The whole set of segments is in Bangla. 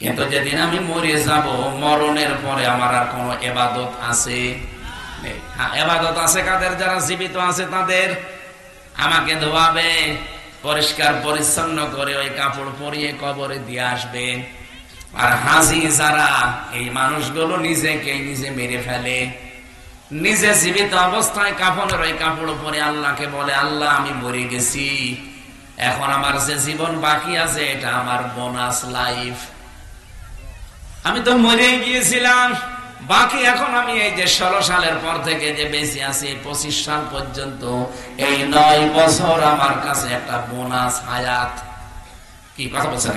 কিন্তু যেদিন আমি মরে যাব, মরণের পরে আমার আর কোনো ইবাদত আছে? হ্যাঁ, ইবাদত আছে কাদের? যারা জীবিত আছে তাদের। আমাকে ধোয়াবে, পরিষ্কার পরিচ্ছন্ন করে ওই কাপড় পরিয়ে কবরে দিয়ে আসবে। আর হাজি যারা, এই মানুষগুলো নিজেকে নিজে মেরে ফেলে, নিজে জীবিত অবস্থায় কাফনের ওই কাপড় পরে আল্লাহকে বলে, আল্লাহ আমি মরে গেছি, এখন আমার যে জীবন বাকি আছে এটা আমার বোনাস লাইফ। আমি তো মরে গিয়েছিলাম, বাকি এখন আমি এই যে 16 সালের পর থেকে যে বেঁচে আছি 25 সাল পর্যন্ত, এই 9 বছর আমার কাছে একটা বোনাস হায়াত। কি কথা বলছেন?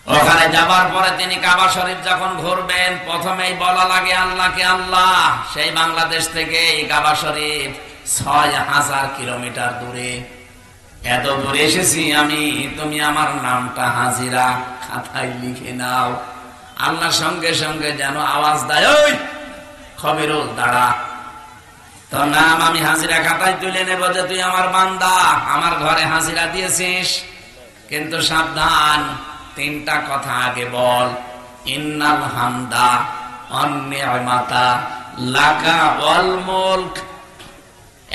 ওখানে যাবার পরে তিনি কাবা শরীফ যখন ঘুরবেন, প্রথমেই বলা লাগে আল্লাহকে, আল্লাহ সেই বাংলাদেশ থেকে এই কাবা শরীফ 6000 কিলোমিটার দূরে, এত দূরে এসেছি আমি, তুমি আমার নামটা হাজিরা খাতায় লিখে নাও। আল্লাহ সঙ্গে সঙ্গে যেন আওয়াজ দেয়, ওই খবিরুল দাঁড়া, তোর নাম আমি হাজিরা খাতায় তুলে নেব যে তুই আমার বান্দা, আমার ঘরে হাজিরা দিয়েছিস, কিন্তু সাবধান, 3টা কথা আগে বল। ইন্নাল হামদা ওয়ান নি'মাতা লাকা ওয়াল মুলক।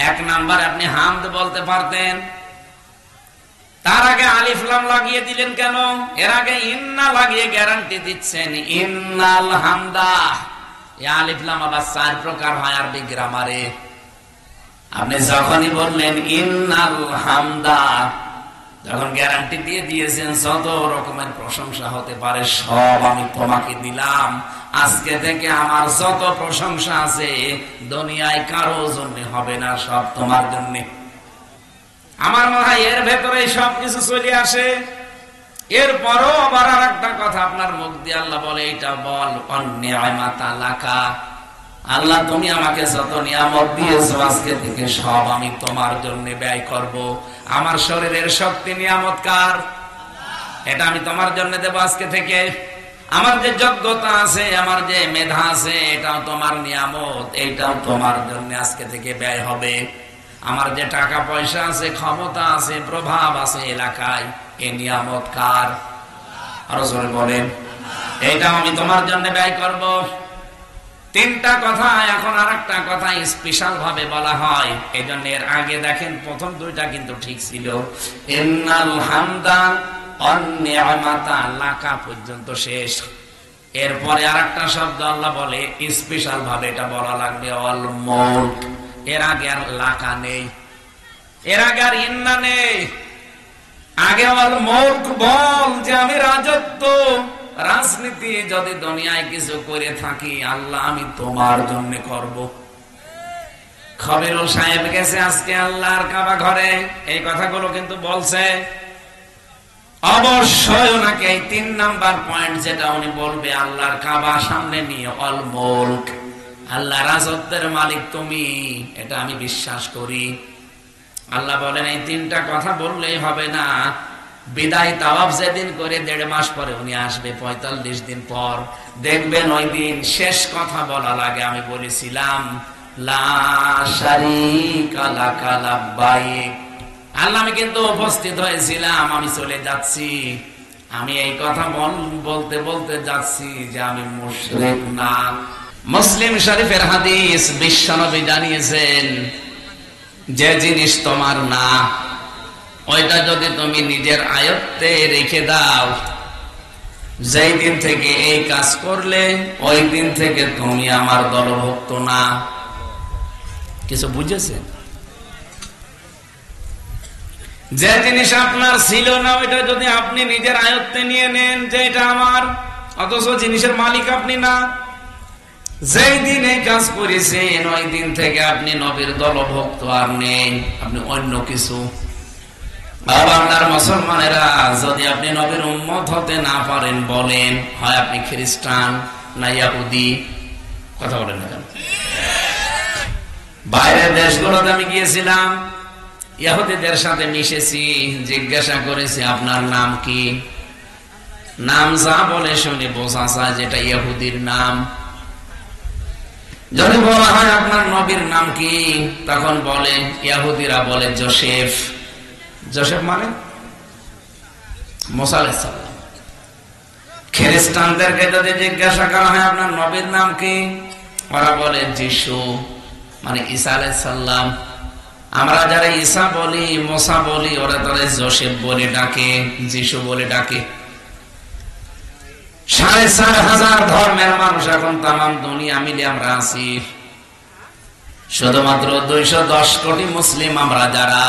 1 নাম্বার আপনি হামদ বলতে পারতেন, তার আগে আলিফ লাম লাগিয়ে দিলেন কেন? এর আগে ইন্না লাগিয়ে গ্যারান্টি দিচ্ছেন ইন্নাল হামদা। এই আলিফ লাম আবার 4 প্রকার হয় আরবি গ্রামারে। আপনি যখনই বললেন ইন্নাল হামদা, যখন গ্যারান্টি দিয়ে দিয়েছেন যত রকমের প্রশংসা হতে পারে সব আমি তোমাকে দিলাম, আজকে থেকে আমার যত প্রশংসা আছে দুনিয়ায় কারো জন্য হবে না, সব তোমার জন্য। আমার মনে হয় এর ভেতরে সবকিছু চলে আসে। এরপরও আবার আর একটা কথা আপনার মুখ দিয়ে আল্লাহ বলে, এটা বল অন্যায়মাতা লাকা, আল্লাহ তুমি আমাকে যত নিয়ামত দিয়েছো আজকে থেকে সব আমি তোমার জন্য ব্যয় করব। আমার শরীরের শক্তি নিয়ামত কার? এটা আমি তোমার জন্য দেব আজকে থেকে। আমার যে যোগ্যতা আছে, আমার যে মেধা আছে, এটাও তোমার নিয়ামত, এইটাও তোমার জন্য আজকে থেকে ব্যয় হবে। আমার যে টাকা পয়সা আছে, ক্ষমতা আছে, প্রভাব আছে এলাকায়, এই নিয়ামত কার? আরো জোরে বলেন, এইটাও আমি তোমার জন্য ব্যয় করব। 3টা কথা। এখন আর একটা কথা স্পেশাল ভাবে বলা হয়, এই জন্য এর আগে দেখেন প্রথম 2টা কিন্তু ঠিক ছিল, ইন্নাল হামদা ওয়ান নি'মাতা লাকা পর্যন্ত শেষ। এরপরে আর একটা শব্দ আল্লাহ বলে স্পেশাল ভাবে, এটা বলা লাগবে ওয়াল মুলক। এর আগে আর লাকা নেই, এর আগে আর ইন্না নেই, আগে ওয়াল মুলক বল যে আমি রাজত্ব রাজনীতি যদি দুনিয়ায় কিছু করে থাকি আল্লাহ আমি তোমার জন্য করব। খবিরুল সাহেব গেছে আজকে আল্লাহর কাবা ঘরে, এই কথাগুলো কিন্তু বলছে। অবশ্যই ওনাকে এই 3 নাম্বার পয়েন্ট যেটা উনি বলবে, আল্লাহর কাবা সামনে নিয়ে অল মুলক, আল্লাহ রাজত্বের মালিক তুমি, এটা আমি বিশ্বাস করি। আল্লাহ বলেন এই 3টা কথা বললেই হবে না, বিদায় তাওয়াফ যেদিন করে 1.5 মাস পরে উনি আসবে, 45 দিন পর দেখবেন ওই দিন শেষ কথা বলা লাগে, আমি বলেছিলাম লা শারীকা লাকা লাব্বাইক, আল্লাহ আমি কিন্তু উপস্থিত হয়েছিলাম, আমি চলে যাচ্ছি, আমি এই কথা বলতে বলতে যাচ্ছি যে আমি মুশরিক না। মুসলিম শরীফের হাদিস, বিশ্বনবী জানিয়েছেন যে জিনিস তোমার না ওইটা যদি তুমি নিজের আয়ত্তে রেখে দাও, যেই দিন থেকে এই কাজ করলে ওই দিন থেকে তুমি আমার দলভুক্ত না। কিছু বুঝেছেন? যে জিনিস আপনার ছিল না ওইটা যদি আপনি নিজের আয়ত্তে নিয়ে নেন যে এটা আমার, অথচ জিনিসের মালিক আপনি না, যেই দিন এই কাজ করেছেন ওই দিন থেকে আপনি নবীর দলভুক্ত আর নেই, আপনি অন্য কিছু। বাংলার মুসলমানেরা যদি আপনি নবীর উম্মত হতে না পারেন বলেন, হয় আপনি খ্রিস্টান না ইহুদি। কথা বলেন না কেন? বাইরের দেশগুলোতে আমি গিয়েছিলাম, ইহুদিদের সাথে মিশেছি, জিজ্ঞাসা করেছি আপনার নাম কি? নাম যা বলে শুনে বোঝা যায় যেটা ইহুদির নাম। যদি বলা হয় আপনার নবীর নাম কি, তখন বলে ইহুদিরা বলে জোসেফ। জোসেফ মানে মুসা আলাইহিস সালাম। খ্রিস্টানদেরকে যদি জিজ্ঞাসা করা হয় আপনার নবীর নাম কি, ওরা বলে যিশু, মানে ঈসা আলাইহিস সালাম। আমরা যারা ঈসা বলি, মুসা বলি, ওরা তারা যোসেফ বলে ডাকে, যিশু বলে ডাকে। ৪,৫০০ ধর্মের মানুষ এখন তামাম দুনিয়া মিলে আমরা আছি। শুধুমাত্র ২১০ কোটি মুসলিম আমরা যারা,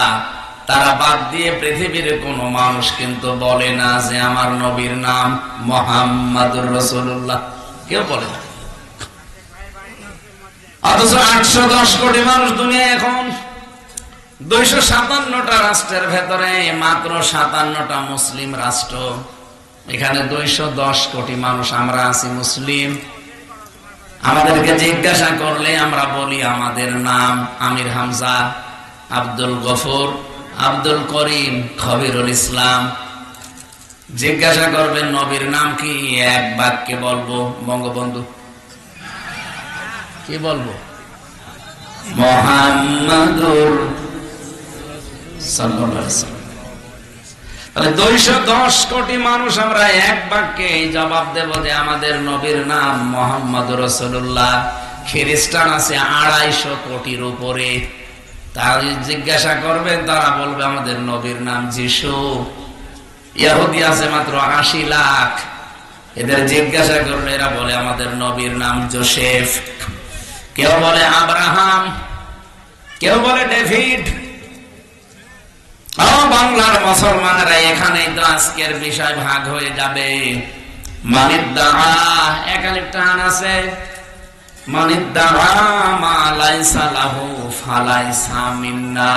তারা বাদ দিয়ে পৃথিবীর কোন মানুষ কিন্তু বলে না যে আমার নবীর নাম মুহাম্মাদুর রাসূলুল্লাহ, কেউ বলে না। অথচ ৮১০ কোটি মানুষ দুনিয়া, এখন ২৫৭টা রাষ্ট্রের ভেতরে মাত্র ৫৭টা মুসলিম রাষ্ট্র। এখানে ২১০ কোটি মানুষ আমরা আছি মুসলিম। আমাদেরকে জিজ্ঞাসা করলে আমরা বলি আমাদের নাম আমির হামজা, আব্দুল গফুর, আব্দুল করিম, খবিরুল ইসলাম। জিজ্ঞাসা করবেন নবীর নাম কি, এক বাক্যে বলবো বঙ্গবন্ধু। কি বলবো? মুহাম্মাদুর সাল্লাল্লাহু আলাইহি ওয়াসাল্লাম। তাহলে ২১০ কোটি মানুষ আমরা এক বাক্যে জবাব দেব যে আমাদের নবীর নাম মুহাম্মাদুর রাসূলুল্লাহ। খ্রিস্টান আছে ২৫০ কোটির উপরে, তারা জিজ্ঞাসা করবেন তারা বলবে আমাদের নবীর নাম যিশু। ইহুদি আছে মাত্র ৮০ লাখ, এদের জিজ্ঞাসা করলে এরা বলে আমাদের নবীর নাম যোসেফ। কেউ বলে আব্রাহাম, কেউ বলে ডেভিড। বাংলার মুসলমানেরা এখানেই তো আজকের বিষয় ভাগ হয়ে যাবে। মানিদ্দাআ, এখানে টান আছে, মানিদ্দাআ মা লাইসা লাহু ফালাইসা মিন্না।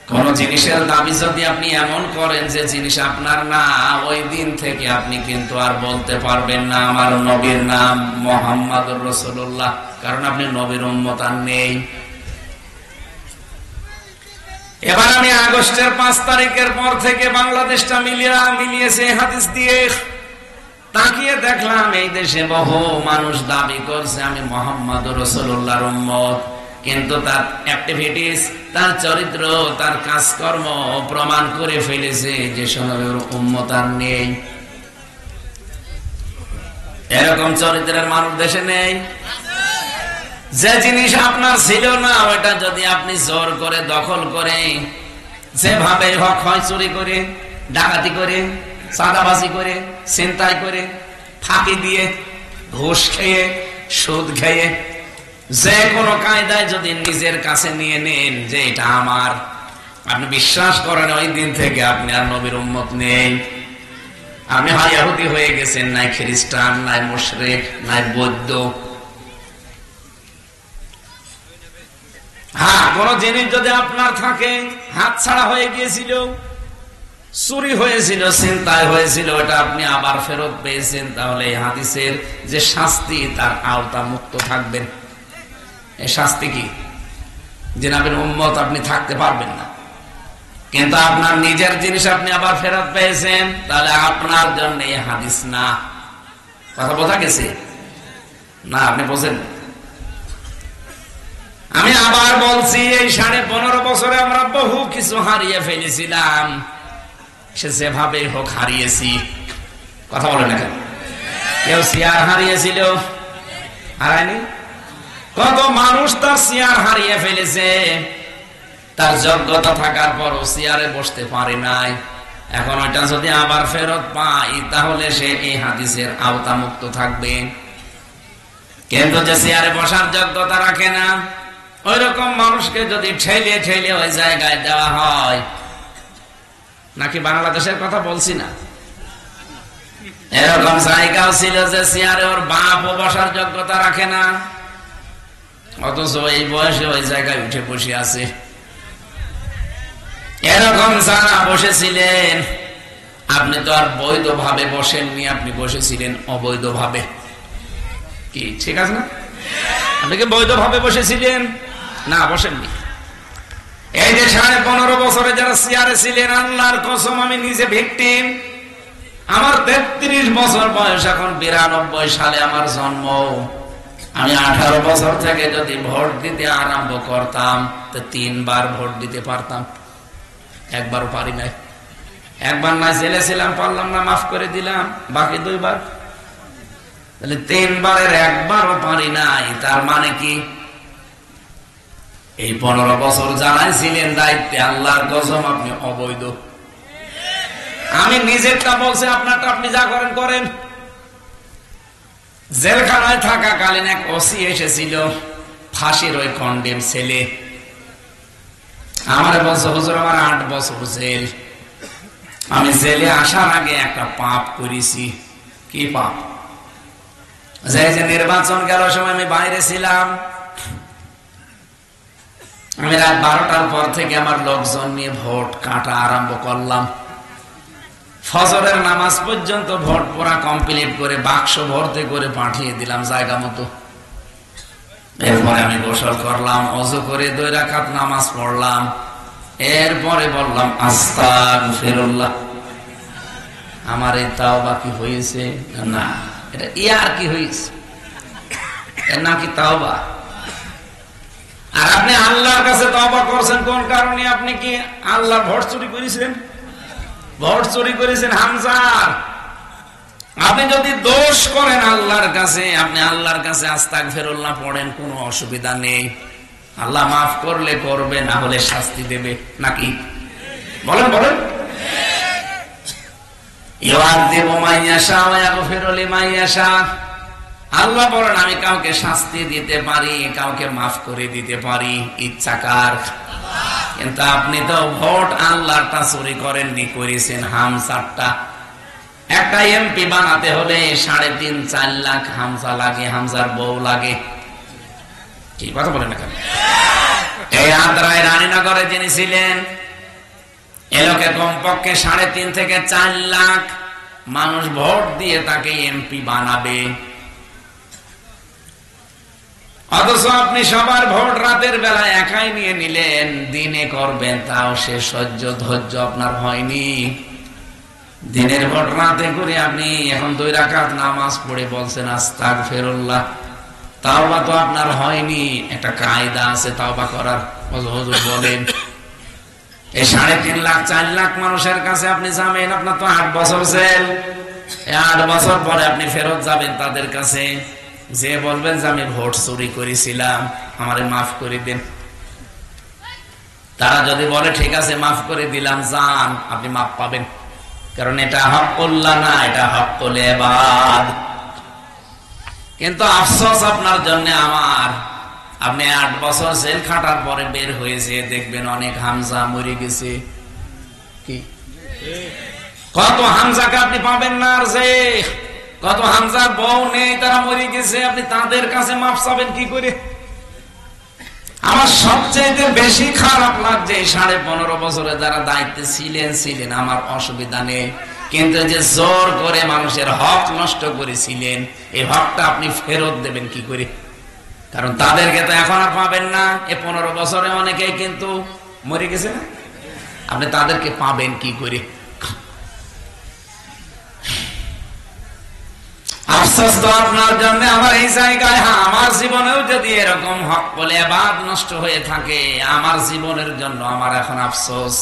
কোন জিনিসের দাবি যদি আপনি এমন করেন যে জিনিস আপনার না, ওই দিন থেকে আপনি কিন্তু আর বলতে পারবেন না আমার নবীর নাম মুহাম্মাদুর রাসূলুল্লাহ, কারণ আপনি নবীর উম্মত আর নেই। এবার আমি আগস্টের ৫ তারিখের পর থেকে বাংলাদেশটা মিলিয়েছে হাদিস দিয়ে তাকিয়ে দেখলাম এই দেশে বহু মানুষ দাবি করছে আমি মুহাম্মাদুর রাসূলুল্লাহর উম্মত, কিন্তু তার অ্যাক্টিভিটিস, তার চরিত্র, তার কাজকর্ম প্রমাণ করে ফেলেছে যে সোনার উম্মত আর নেই। এরকম চরিত্রের মানুষ দেশে নেই। যে জিনিস আপনার ছিল না ওইটা যদি আপনি জোর করে দখল করে, যেভাবে হক হয় চুরি করে, ডাকাতি করে, চাঁদাবাজি করে, ছিনতাই করে, ফাঁকি দিয়ে, ঘুষ খেয়ে, সুদ খেয়ে, যে কোনো কায়দায় যদি নিজের কাছে নিয়ে নেন যে এটা আমার, আপনি বিশ্বাস করেন ওই দিন থেকে আপনি আর নবীর উম্মত নেই। আপনি হয় ইহুদি হয়ে গেছেন, নাই খ্রিস্টান, নাই মুশরিক, নাই বৌদ্ধ। হ্যাঁ, কোন জিনিস যদি আপনার থাকে, হাত ছাড়া হয়ে গিয়েছিল, চুরি হয়েছিল, ছিনতাই হয়েছিল, ওটা আপনি আবার ফেরত পেয়েছেন, তাহলে এই হাদিসের যে শাস্তি তার আওতা মুক্ত থাকবেন। এই শাস্তি কি? যে নবীর উম্মত আপনি থাকতে পারবেন না, কিন্তু আপনার নিজের জিনিস আপনি আবার ফেরত পেয়েছেন, তাহলে আপনার জন্য এই হাদিস না। কথা বোঝা গেছে না? আপনি বোঝেন? আমি আবার বলছি, এই ১৫.৫ বছরে আমরা বহু কিছু হারিয়ে ফেলেছিলাম, সে যেভাবে হোক হারিয়েছি। কথা বলে না কেন? কেউ চেয়ার হারিয়েছিল, হারায়নি? কত মানুষ তার চেয়ার হারিয়ে ফেলেছে, তার যোগ্যতা থাকার পরও চেয়ারে বসতে পারে নাই। এখন ওইটা যদি আবার ফেরত পাই তাহলে সে এই হাদিসের আওতা মুক্ত থাকবে। কিন্তু যে চেয়ারে বসার যোগ্যতা রাখে না, ওই রকম মানুষকে যদি ঠেলে ঠেলে ওই জায়গায় দেওয়া হয়, নাকি বাংলাদেশের কথা বলছি না, এরকম জায়গাও ছিল যে চেয়ারে ওর বাপও বসার যোগ্যতা রাখে না, অথচ এই বয়সে ওই জায়গায় উঠে বসে আছে। এরকম যারা বসেছিলেন, আপনি তো আর বৈধ ভাবে বসেননি, আপনি বসেছিলেন অবৈধ ভাবে। কি ঠিক আছে না? আপনি কি বৈধ ভাবে বসেছিলেন? না, বসেননি। এই যে 15.৫ বছরে যারা চেয়ারে ছিলেন, আল্লাহর কসম আমি নিজে ভিকটিম। আমার 33 বছর বয়স, এখন 92 সালে আমার জন্ম। আমি 18 বছর থেকে যদি ভোট দিতে আরম্ভ করতাম তো 3 বার ভোট দিতে পারতাম, একবারও পারি নাই। একবার না জেলে ছিলাম, পারলাম না, মাফ করে দিলাম, বাকি 2 বার। তাহলে 3 বারের একবারও পারি নাই। তার মানে কি এই 15 বছর যারাই ছিলেন দায়িত্বে, আল্লাহর কসম আপনি অবৈধ। আমি নিজেরটা বলছি, আপনারটা আপনি যা করেন করেন। জেলখানায় থাকাকালীন এক ওসি এসেছিল, ফাঁসির ওই কন্ডেম ছেলে, আমার বলছে হুজুর আমার 8 বছর জেল। আমি জেলে আসার আগে একটা পাপ করেছি। কি পাপ? যে নির্বাচন গেল সময় আমি বাইরে ছিলাম, আমি রাত 12টার পর থেকে আমার লোকজন নিয়ে ভোট কাটা আরম্ভ করলাম। ফজরের নামাজ পর্যন্ত ভোট পুরা কমপ্লিট করে বাক্স ভর্তি করে পাঠিয়ে দিলাম জায়গা মতো। এরপরে আমি গোসল করলাম, ওযু করে 2 রাকাত নামাজ পড়লাম। এরপরে বললাম আস্তাগফিরুল্লাহ। আমার এই তাওবা কি হয়েছে? না, এটা ইয়ার কি হয়েছে, এর নাম কি তাওবা? আর আপনি আল্লাহর কাছে তওবা করছেন কোন কারণে? আপনি কি আল্লাহর ভোট চুরি করেছেন? ভোট চুরি করেছেন হামজার। আপনি যদি দোষ করেন আল্লাহর কাছে, আপনি আল্লাহর কাছে আস্তাগফিরুল্লাহ পড়েন, কোনো অসুবিধা নেই। আল্লাহ মাফ করলে করবে, না হলে শাস্তি দেবে, নাকি? বলেন বলেন। ইউআযিবু মান ইয়াশা ওয়া ইয়াগফিরু লিমান ইয়াশা। আল্লাহ বলেন আমি কাউকে শাস্তি দিতে পারি, কাউকে মাফ করে দিতে পারি, ইচ্ছা কার? কিন্তু আপনি তো ভোট আল্লাহরটা চুরি করেননি, করেছেন হামসারটা। একটা এমপি বানাতে হলে 3.5-4 লাখ হামসা লাগে, হামসার বউ লাগে। কি কথা বলেন না কেন? এই আদ্রায় রানীনগরে যিনি ছিলেন, এলোকে কমপক্ষে 3.5 থেকে 4 লাখ মানুষ ভোট দিয়ে তাকে এমপি বানাবে। অথচ আপনি সবার ভোট রাতের বেলা একাই নিয়ে নিলেন, দিনে করবেন তাও সে সহ্য ধৈর্য আপনার হয়নি। দিনের ভোট রাতে করে আপনি এখন 2 রাকাত নামাজ পড়ে বলছেন আস্তাগফিরুল্লাহ। তাওবা তো আপনার হয়নি। একটা কায়দা আছে তাওবা করার, হুজুর বলেন। এই 3.5 লাখ 4 লাখ মানুষের কাছে আপনি যাবেন, আপনার তো 8 বছর জেল। 8 বছর পরে আপনি ফেরত যাবেন তাদের কাছে, যে বলবেন যে আমি ভোট চুরি করেছিলাম, আমারে মাফ করে দেন। তারা যদি বলে ঠিক আছে মাফ করে দিলাম, যান, আপনি মাফ পাবেন। কারণ এটা হকুল্লাহ না, এটা হকুল ইবাদ। কিন্তু আফসোস আপনার জন্য আমার, আপনি 8 বছর জেল খাটার পরে বের হয়েছে, দেখবেন অনেক হামজা মরে গেছে। কি কত হামজাকে আপনি পাবেন না, আর যে কত হামজার বউ নেই, তারা মরে গেছে, আপনি তাদের কাছে মাফ চাবেন কি করে? আমার সবচেয়ে বেশি খারাপ লাগছে 15.5 বছরে যারা দায়িত্বে ছিলেন, আমার অসুবিধা নেই, কিন্তু যে জোর করে মানুষের হক নষ্ট করেছিলেন, এই হকটা আপনি ফেরত দেবেন কি করে? কারণ তাদেরকে তো এখন আর পাবেন না। এই 15 বছরে অনেকেই কিন্তু মরে গেছে না, আপনি তাদেরকে পাবেন কি করে? আফসোস তো আপনার জন্য আমার এই জায়গায়। হ্যাঁ, আমার জীবনেও যদি এরকম হক বলে ইবাদ নষ্ট হয়ে থাকে, আমার জীবনের জন্য আমার এখন আফসোস।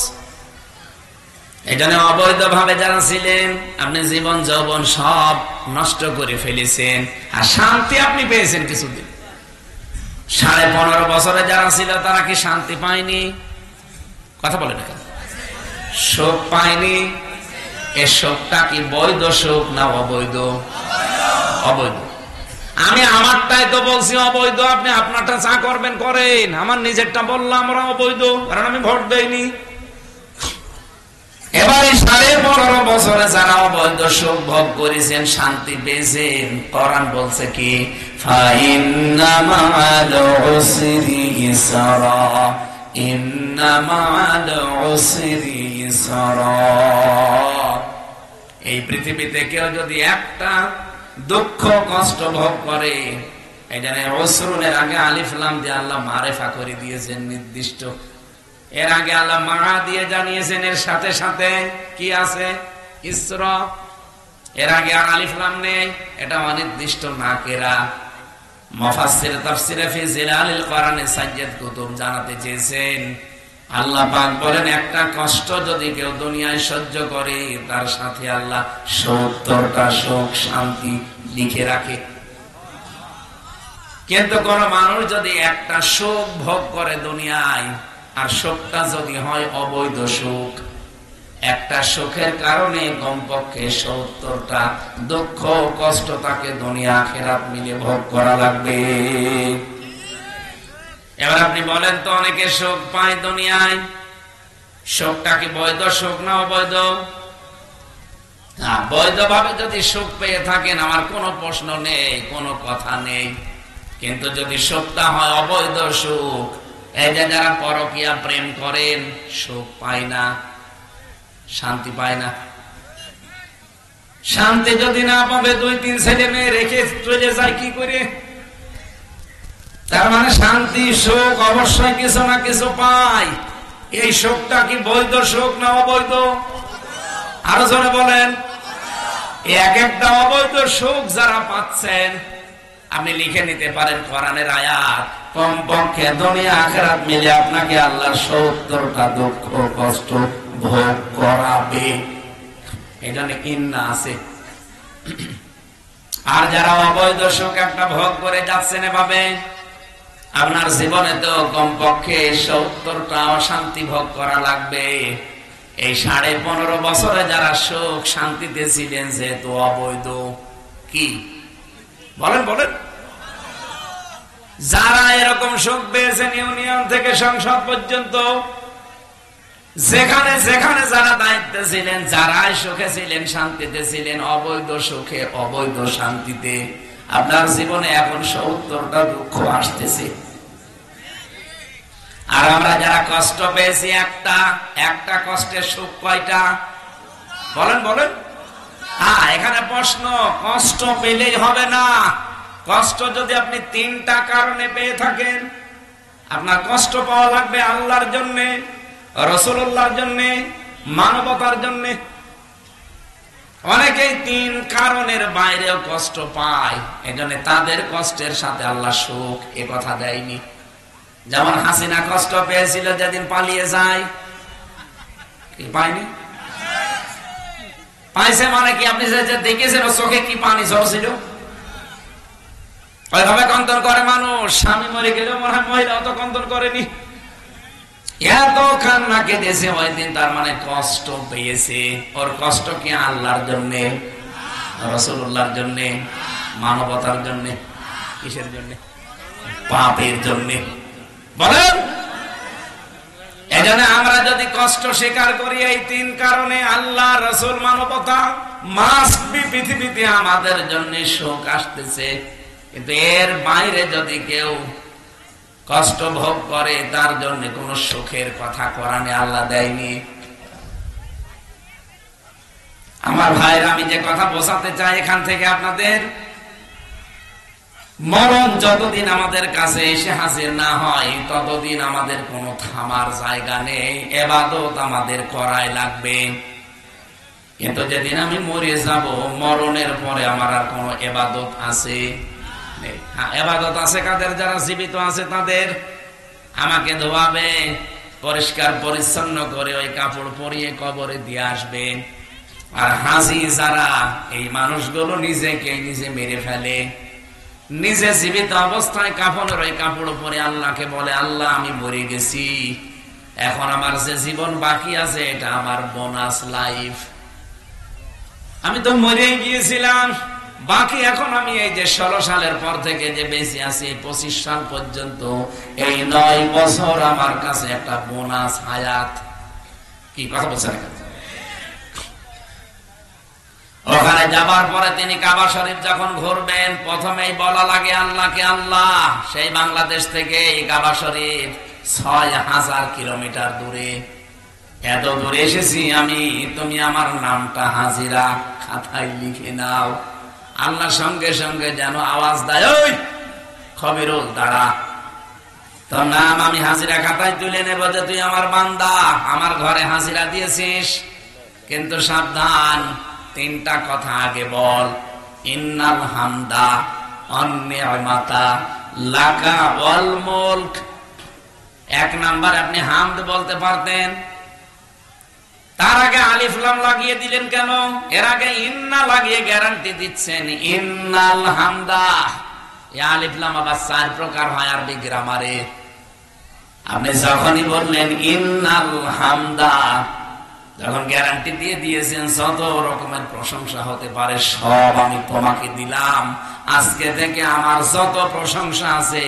এই জন্য অবৈধ ভাবে যারা ছিলেন, আপনি জীবন যৌবন সব নষ্ট করে ফেলেছেন, আর শান্তি আপনি পেয়েছেন কিছুদিন। 15.5 বছরে যারা ছিল তারা কি শান্তি পায়নি? কথা বলে না, সুখ পায়নি? এই সুখটা কি বৈধ সুখ না অবৈধ? অবৈধ। আমি আমারটাই তো বলছি অবৈধ, আপনি আপনারটা চা করবেন করেন, আমার নিজেরটা বললাম আমরা অবৈধ, কারণ আমি ভোট দেইনি। এবারে 15.5 বছরে যারা অবৈধ সুখ ভোগ করেছেন, শান্তি পেয়েছেন, কোরআন বলছে কি ফাইন্না মা'আল উসরি ইসরা, ইন্না মা'আল উসরি ইসরা। এই পৃথিবীতে কেউ যদি একটা দুঃখ কষ্ট ভোগ করে, এই জন্য উসরুনের আগে আলিফ লাম দিয়ে আল্লাহ মারেফা করে দিয়েছেন নির্দিষ্ট। এর আগে আল্লাহ মা দিয়ে জানিয়েছেন, এর সাথে সাথে কি আছে? ইসরা। এর আগে আর আলিফ লাম নেই, এটা অনির্দিষ্ট নাকেরা। মুফাসসির তাফসীরে ফি জিলালিল কোরআনে সাজ্জাদ কুতুব জানাতে চেয়েছেন, আল্লাহ পাক বলেন একটা কষ্ট যদি কেউ দুনিয়ায় সহ্য করে তার সাথে আল্লাহ 70টা সুখ শান্তি লিখে রাখে। কিন্তু কোন মানুষ যদি একটা সুখ ভোগ করে দুনিয়ায়, আর সুখটা যদি হয় অবৈধ সুখ, একটা সুখের কারণে কমপক্ষে 70টা দুঃখ কষ্ট তাকে দুনিয়া আখিরাত মিলে ভোগ করা লাগবে। এবার আপনি বলেন তো, অনেকে সুখ পায় দুনিয়ায়, সুখটা কি বৈধ সুখ না অবৈধ? বৈধ ভাবে যদি সুখ পেয়ে থাকেন আমার কোনো প্রশ্ন নেই, কোনো কথা নেই। কিন্তু যদি সুখটা হয় অবৈধ সুখ, এই যে যারা পরকীয়া প্রেম করেন সুখ পায় না, শান্তি পায় না। শান্তি যদি না পাবে 2-3 ছেলে মেয়ে রেখে চলে যায় কি করে? তার মানে শান্তি সুখ অবশ্যই কিছু না কিছু পায়। এই সুখটা কি বৈধ সুখ না অবৈধ? আরো জনে বলেন। এক একটা অবৈধ সুখ যারা পাচ্ছেন আপনি লিখে নিতে পারেন কোরআনের আয়াত, কমপক্ষে দুনিয়া আখিরাত মিলে আপনাকে আল্লাহ 70টা দুঃখ কষ্ট ভোগ করাবে। এখানে ইন্না আছে। আর যারা অবৈধ সুখ একটা ভোগ করে যাচ্ছেন এভাবে, আপনার জীবনে তো কমপক্ষে 70টা অশান্তি ভোগ করা লাগবে। এই 15.5 বছরে যারা সুখ শান্তিতে ছিলেন, যেহেতু অবৈধ, কি বলেন বলেন, যারা এরকম সুখ পেয়েছেন ইউনিয়ন থেকে সংসদ পর্যন্ত, যেখানে যেখানে যারা দায়িত্বে ছিলেন, যারাই সুখে ছিলেন শান্তিতে ছিলেন, অবৈধ সুখে অবৈধ শান্তিতে, আপনার জীবনে এখন 70টা দুঃখ আসতেছে। আর আমরা যারা কষ্ট পেয়েছি একটা কষ্টের সুখ কয়টা? বলেন বলেন। হ্যাঁ, এখানে প্রশ্ন, কষ্ট পেলেই হবে না। কষ্ট যদি আপনি 3টা কারণে পেয়ে থাকেন, আপনার কষ্ট পাওয়া লাগবে আল্লাহর জন্য, রাসূলুল্লাহর জন্য, মানবতার জন্য। অনেকেই 3 কারণের বাইরেও কষ্ট পায়, এজন্য তাদের কষ্টের সাথে আল্লাহ সুখ এ কথা দেয়নি। যেমন হাসিনা কষ্ট পেয়েছিল যেদিন পালিয়ে যায়, কি পায়নি? পাইছে মানে কি? আপনি যে দেখেছেন ওর চোখে কি পানি ঝরছিল? ওইভাবে কন্দন করে মানুষ। স্বামী মরে গেলেও মনে হয় মহিলা অত কন্দন করেনি, এত কান্না কেঁদেছে ওই দিন। তার মানে কষ্ট পেয়েছে। ওর কষ্ট কি আল্লাহর জন্যে, রাসূলুল্লাহর জন্যে, মানবতার জন্যে? কিসের জন্যে? পাপের জন্যে। বলেন। এজন্য আমরা যদি কষ্ট স্বীকার করি এই 3 কারণে, আল্লাহ, রাসূল, মানবতা, মাস্ট বি পৃথিবীতে আমাদের জন্য সুখ আসতেছে। কিন্তু এর বাইরে যদি কেউ কষ্ট ভোগ করে, তার জন্য কোন সুখের কথা কোরআনে আল্লাহ দেয়নি। আমার ভাইরা, আমি যে কথা বোঝাতে চাই এখান থেকে আপনাদের, মরণ যতদিন আমাদের কাছে এসে হাজির না হয় ততদিন আমাদের কোনো থামার জায়গা নেই। ইবাদত আমাদের করাই লাগবে। কিন্তু যেদিন আমি মরে যাব, মরণের পরে আমার আর কোনো ইবাদত আছে? হ্যাঁ, ইবাদত আছে কাদের? যারা জীবিত আছে তাদের। আমাকে ধোয়াবে, পরিষ্কার পরিচ্ছন্ন করে ওই কাপড় পরিয়ে কবরে দিয়ে আসবে। আর হাজি যারা, এই মানুষগুলো নিজেকে নিজে মেরে ফেলে। নিজে জীবিত অবস্থায় কাফনের ওই কাপড় পরে আল্লাহকে বলে, আল্লাহ আমি মরে গেছি, এখন আমার যে জীবন বাকি আছে এটা আমার বোনাস লাইফ। আমি তো মরে গিয়েছিলাম, বাকি এখন আমি এই যে 16 সালের পর থেকে যে বেঁচে আছি 25 সাল পর্যন্ত, এই 9 বছর আমার কাছে একটা বোনাস হায়াত। কি কথা বলছেন? ওখানে যাবার পরে তিনি কাবা শরীফ যখন ঘুরবেন, প্রথমেই বলা লাগে আল্লাহকে আল্লাহ। সেই বাংলাদেশ থেকে এই কাবা শরীফ 6000 কিলোমিটার দূরে। এত দূরে এসেছি আমি, তুমি আমার নামটা হাজিরা খাতায় লিখে নাও। আল্লাহ সঙ্গে সঙ্গে যেন আওয়াজ দেয়, ওই খবিরুল দাঁড়া, তোর নাম আমি হাজিরা খাতায় তুলে নেব যে তুই আমার বান্দা, আমার ঘরে হাজিরা দিয়েছিস। কিন্তু সাবধান, 3টা কথা আগে বল। ইন্নাল হামদা ওয়ান নি'মাতা লাকা ওয়াল মুলক। এক নাম্বার আপনি হামদ বলতে পারতেন, তার আগে আলিফ লাম লাগিয়ে দিলেন কেন? এর আগে ইন্না লাগিয়ে গ্যারান্টি দিচ্ছেন ইন্নাল হামদা। এই আলিফ লাম আবার 4 প্রকার হয় আরবি গ্রামারে। আপনি যখনই বললেন ইন্নাল হামদা, যখন গ্যারান্টি দিয়ে দিয়েছেন যত রকমের প্রশংসা হতে পারে সব আমি তোমাকে দিলাম, আজকে থেকে আমার যত প্রশংসা আছে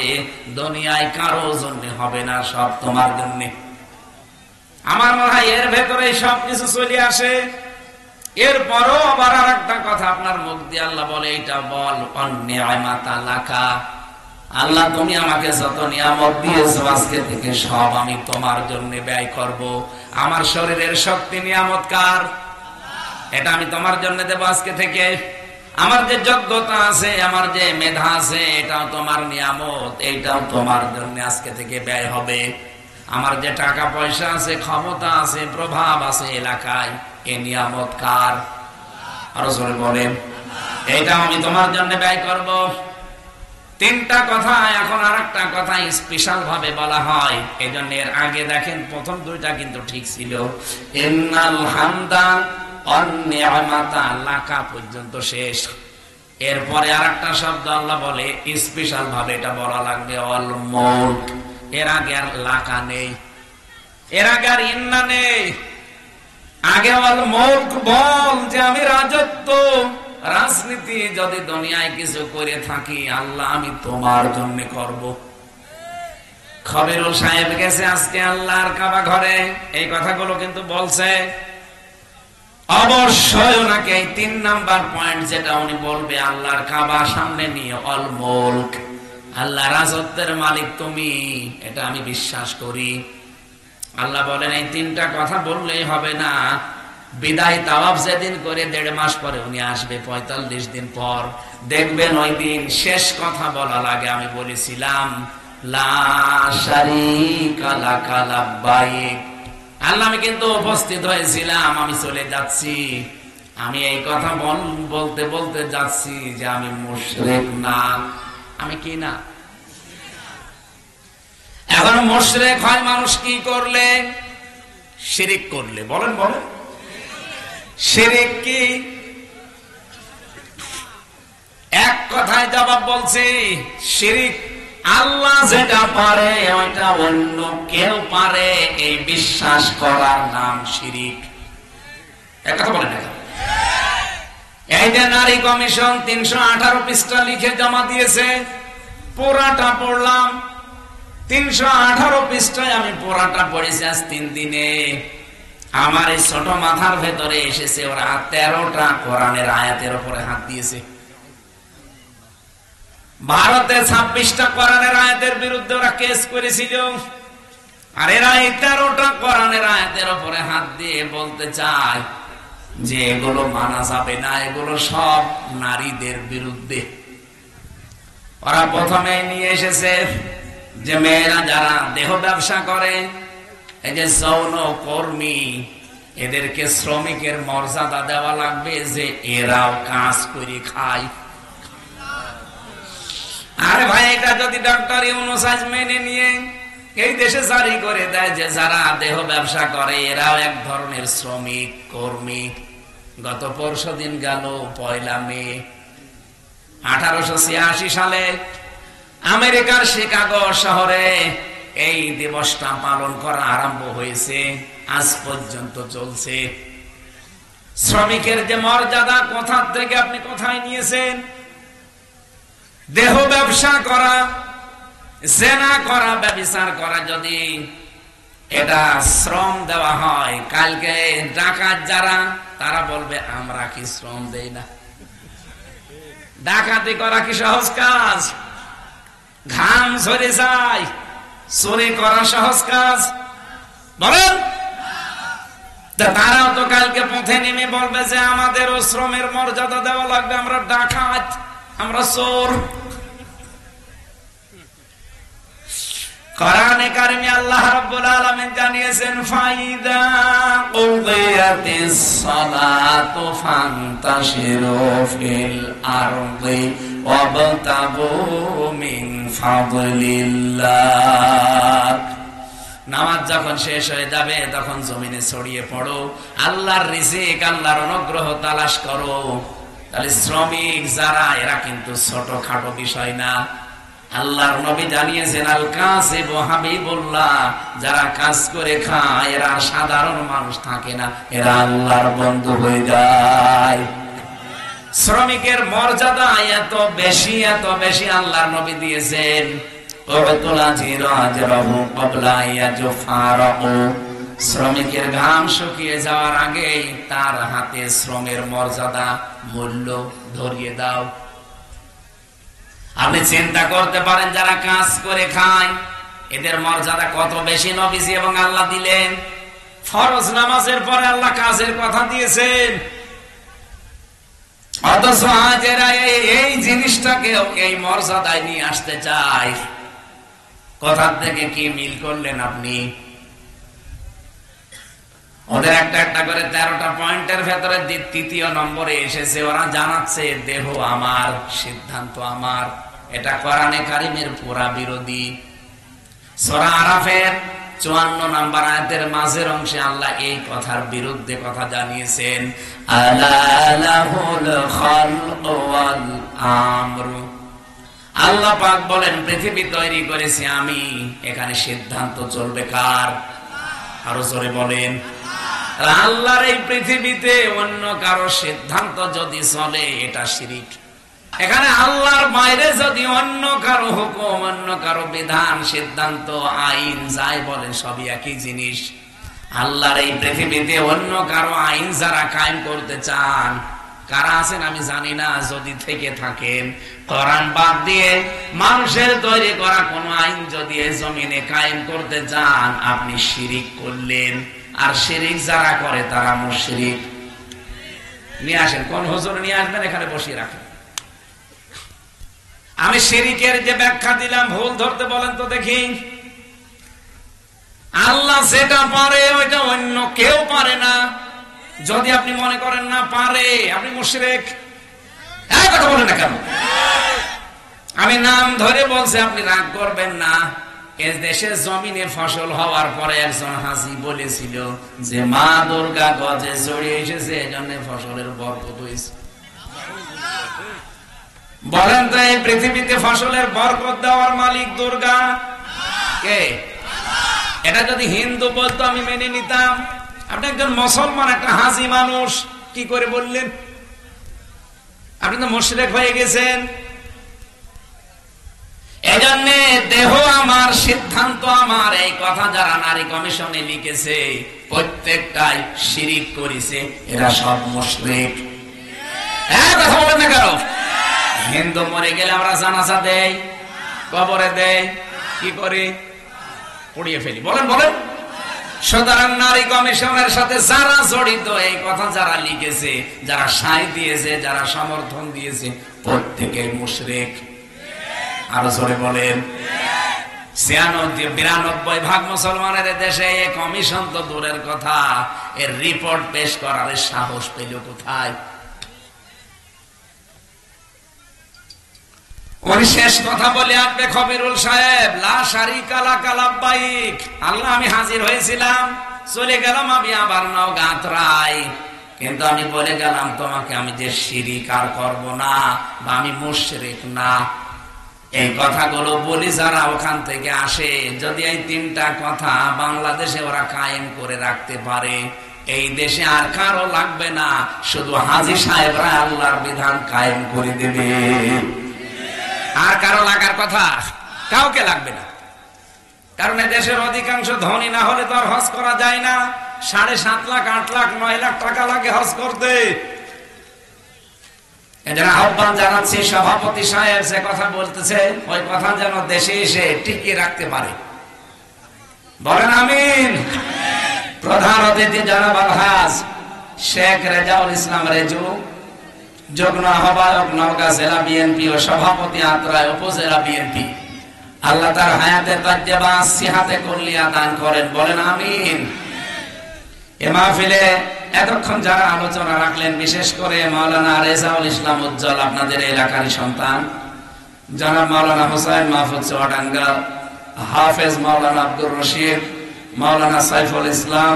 দুনিয়ায় কারো জন্য হবে না, সব তোমার জন্য। আমার মনে হয় এর ভেতরে সবকিছু চলে আসে। এরপরও আবার আর একটা কথা আপনার মুখ দিয়ে আল্লাহ বলে, এটা বল অন্যায়মাতালাকা, আল্লাহ তুমি আমাকে যত নিয়ামত দিয়েছো আজকে থেকে সব আমি তোমার জন্য ব্যয় করব। আমার শরীরের শক্তি নিয়ামত কার? এটা আমি তোমার জন্য দেব আজকে থেকে। আমার যে যোগ্যতা আছে, আমার যে মেধা আছে, এটাও তোমার নিয়ামত, এইটাও তোমার জন্য আজকে থেকে ব্যয় হবে। আমার যে টাকা পয়সা আছে, ক্ষমতা আছে, প্রভাব আছে এলাকায়, এ নিয়ামত কার? আরো জোরে বলেন, এইটাও আমি তোমার জন্য ব্যয় করব। 3টা কথা। এখন আর একটা কথা স্পেশাল ভাবে বলা হয়, এই জন্য এর আগে দেখেন প্রথম 2টা কিন্তু ঠিক ছিল, ইন্নাল হামদা অন্নিয়ামাতা লাকা পর্যন্ত শেষ। এরপরে আর একটা শব্দ আল্লাহ বলে স্পেশাল ভাবে এটা বলা লাগবে, অল মুলক। এর আগে আর লাকা নেই, এর আগে আর ইন্না নেই। আগে অল মুলক বল যে আমি রাজত্ব রাজনীতি যদি দুনিয়ায় কিছু করে থাকি আল্লাহ আমি তোমার জন্য করব। খবরুল সাহেব গেছে আজকে আল্লাহর কাবা ঘরে, এই কথাগুলো কিন্তু বলছে। অবশ্যই ওনাকে এই 3 নাম্বার পয়েন্ট যেটা উনি বলবে আল্লাহর কাবা সামনে নিয়ে, অল মুলক, আল্লাহ রাজত্বের মালিক তুমি, এটা আমি বিশ্বাস করি। আল্লাহ বলেন এই 3টা কথা বললেই হবে না, বিদায় তাওয়াফ যেদিন করে 1.5 মাস পরে উনি আসবে, 45 দিন পর দেখবেন ওই দিন শেষ কথা বলা লাগে, আমি বলেছিলাম লা শারীকা লাকা লাব্বাইক, আল্লাহ আমি কিন্তু উপস্থিত হয়েছিলাম, আমি চলে যাচ্ছি। আমি এই কথা বলতে বলতে যাচ্ছি যে আমি মুশরিক না। আমি কি না? এখন মুশরিক হয় মানুষ কি করলে? শিরিক করলে। বলেন বলেন, শিরিক কি? এক কথায় জবাব বলছি, শিরিক আল্লাহ যেটা পারে ওইটা অন্য কেউ পারে এই বিশ্বাস করার নাম শিরিক। এক কথা বলেন না? এই যে নারী কমিশন 318 পৃষ্ঠা লিখে জমা দিয়েছে, পুরাটা পড়লাম। 318 পৃষ্ঠায় আমি পুরাটা পড়েছি আজ 3 দিনে। আমার এই ছোট মাথার ভেতরে এসেছে ওরা 13টা কোরআনের আয়াতের উপরে হাত দিয়েছে। ভারতে 26টা কোরআনের আয়াতের বিরুদ্ধে ওরা কেস করেছিল, আর এরা 13টা কোরআনের আয়াতের উপরে হাত দিয়ে বলতে চায় যে এগুলো মানা যাবে না, এগুলো সব নারীদের বিরুদ্ধে। ওরা প্রথমে নিয়ে এসেছে যে মেয়েরা যারা দেহ ব্যবসা করে, এই যে যৌন কর্মী, এদেরকে শ্রমিকের মর্যাদা দেওয়া লাগবে, যে এরাও কাজ করে খায়। আরে ভাই, এটা যদি ডক্টর ইউনূস আজ মেনে নিয়ে এই দেশে জারি করে দেয় যে যারা দেহ ব্যবসা করে এরাও এক ধরনের শ্রমিক কর্মী। গত পরশুদিন গেল 1 মে 1886 সালে আমেরিকার শিকাগো শহরে এই দিবসটা পালন করা আরম্ভ হয়েছে, আজ পর্যন্ত চলছে। শ্রমিকের যে মর্যাদা কোথা থেকে আপনি কোথায় নিয়েছেন? দেহ ব্যবসা করা, জেনা করা, ব্যভিচার করা যদি এটা শ্রম দেওয়া হয়, কালকে ডাকাত যারা তারা বলবে আমরা কি শ্রম দেই না? ডাকাতি করা কি সহজ কাজ? ঘাম ঝরে যায়। চুরি করা সহজ কাজ? বলেন। তারাও তো কালকে পথে নেমে বলবে যে আমাদেরও শ্রমের মর্যাদা দেওয়া লাগবে, আমরা ডাকাত, আমরা চোর। কোরআনে কারিমে আল্লাহ রাব্বুল আলামিন জানিয়েছেন ফাইদা কুদিয়াতিস সালাতু ফান্তাশিরু ফিল আরদি ওয়াবতাগু মিন ফাদলিল্লাহ। নামাজ যখন শেষ হয়ে যাবে তখন জমিনে ছড়িয়ে পড়ো, আল্লাহর রিজিক, আল্লাহর অনুগ্রহ তালাশ করো। তাহলে শ্রমিক যারা, এরা কিন্তু ছোটখাটো বিষয় না। আল্লাহর নবী জানিয়েছেন, আল কাসিবু হাবিবুল্লাহ, যারা কাজ করে খায় এরা সাধারণ মানুষ থাকে না, এরা আল্লাহর বন্ধু হয়ে যায়। শ্রমিকের মর্যাদা এত বেশি, এত বেশি আল্লাহর নবী দিয়েছেন। শ্রমিকের ঘাম শুকিয়ে যাওয়ার আগে তার হাতে শ্রমের মর্যাদা, মূল্য ধরিয়ে দাও। আপনি চিন্তা করতে পারেন যারা কাজ করে খায় এদের মর্যাদা কত বেশি নবীজি এবং আল্লাহ দিলেন। ফরজ নামাজের পরে আল্লাহ কাজের কথা দিয়েছেন, অথচ আজ এরা এই জিনিসটাকে এই মর্যাদায় নিয়ে আসতে চায়। কথার থেকে কি মিল করলেন আপনি? ওদের একটা একটা করে 13টা পয়েন্টের ভেতরে তৃতীয় নম্বরে এসেছে, ওরা জানাচ্ছে দেহ আমার, সিদ্ধান্ত আমার। এটা কোরআনে কারিমের পুরা বিরোধী। সূরা আরাফের 54 নম্বর আয়াতের মাঝের অংশে আল্লাহ এই কথার বিরুদ্ধে কথা জানিয়েছেন, আলা লাহুল খালকু ওয়াল আমরু। আল্লাহ পাক বলেন, পৃথিবী তৈরি করেছি আমি, এখানে সিদ্ধান্ত চলবে কার? আরো জোরে বলেন। আল্লাহর এই পৃথিবীতে অন্য কারো সিদ্ধান্ত যদি চলে এটা শিরিক। এখানে আল্লাহর বাইরে যদি অন্য কারো হুকুম, অন্য কারো বিধান, সিদ্ধান্ত, আইন যাই বলেন সবই একই জিনিস। আল্লাহর এই পৃথিবীতে অন্য কারো আইন যারা কায়েম করতে চান, কারা আছেন আমি জানি না, যদি থেকে থাকেন কোরআন বাদ দিয়ে মানুষের তৈরি করা কোন আইন যদি এই জমিনে কায়েম করতে চান, আপনি শিরিক করলেন। আর শিরিক যারা করে তারা মুশরিক। নিয়ে আসেন, কোন হুজুর নিয়ে আসবেন, এখানে বসিয়ে রাখেন। আমি শিরিকের যে ব্যাখ্যা দিলাম ভুল ধরতে বলেন তো দেখি। আল্লাহ যেটা পারে ওইটা অন্য কেউ পারে না। যদি আপনি মনে করেন না পারে, আপনি মুশরিক। এই কথা বলেন না কেন? আমি নাম ধরে বলছি, আপনি রাগ করবেন না। এ দেশের জমিনে ফসল হওয়ার পরে একজন হাজি বলেছিল যে মা দুর্গা গজে জড়িয়ে এসেছে, এজন্য ফসলের বরকত হয়েছে। বলেন তো এই পৃথিবীতে ফসলের বরকত দেওয়ার মালিক দুর্গা কে? এটা যদি হিন্দু বলতো আমি মেনে নিতাম। আপনি একজন মুসলমান, একটা হাজি মানুষ, কি করে বললেন? আপনি তো মুশরিক হয়ে গেছেন। এজন্য দেহ আমার, সিদ্ধান্ত আমার, এই কথা যারা নারী কমিশনে লিখেছে প্রত্যেকটাই শিরিক করেছে, এরা সব মুশরিক। কথা বলেন না কেন? হিন্দু মরে গেলে আমরা জানাজা দেই, কবরে দেই, কি করি? পুড়িয়ে ফেলি। বলেন বলেন। সুতরাং নারী কমিশনের সাথে যারা জড়িত, এই কথা যারা লিখেছে, যারা সায় দিয়েছে, যারা সমর্থন দিয়েছে, প্রত্যেকেই মুশরিক। আরো জোরে বলেন। 92% মুসলমানের দেশে এই কমিশন তো দূরের কথা, এর রিপোর্ট পেশ করার সাহস পেল কোথায়? উনি শেষ কথা বলে আসবে, খবিরুল সাহেব, লা শারিকা লাকা লাব্বাইক, আল্লাহ আমি হাজির হয়েছিলাম, চলে গেলাম আমি আবার নওগাঁ রায়, কিন্তু আমি বলে গেলাম তোমাকে আমি যে শিরিক আর করব না, বা আমি মুশরিক না। এই কথাগুলো বলি যারা ওখান থেকে আসে, যদি এই 3টা কথা বাংলাদেশে ওরা কায়েম করে রাখতে পারে, এই দেশে আর কারো লাগবে না, শুধু হাজী সাহেবরা আল্লাহর বিধান কায়েম করে দেবে। আর কারো লাগার কথা কাউকে লাগবে না। কারণ দেশের অধিকাংশ ধনী না হলে তো আর হজ করা যায় না। 7.5 লাখ, 8 লাখ, 9 লাখ টাকা লাগে হজ করতে। এজন্য আহ্বান জানাচ্ছি, সভাপতি সাহেব যে কথা বলতেছে ওই কথা যেন দেশে এসে টিকিয়ে রাখতে পারে। বলেন আমিন। প্রধান অতিথি জনাব আলহাজ শেখ রেজাউল ইসলাম রেজু, যুগ্ম আহ্বায়ক নওগাঁ জেলা বিএনপি ও সভাপতি আত্রায় উপজেলা বিএনপি, আল্লাহ তার হায়াতে তাজ্জেবা সিহাতে কুল্লিয়া দান করেন। বলেন আমিন। এ মাহফিলে এতক্ষণ যারা আলোচনা রাখলেন, বিশেষ করে মাওলানা রেজাউল ইসলাম উজ্জ্বল, আপনাদের এলাকারই সন্তান, জনাব মাওলানা হোসেন মাহফুজ চুয়াডাঙ্গা, হাফেজ মাওলানা আব্দুর রশিদ, মাওলানা সাইফুল ইসলাম,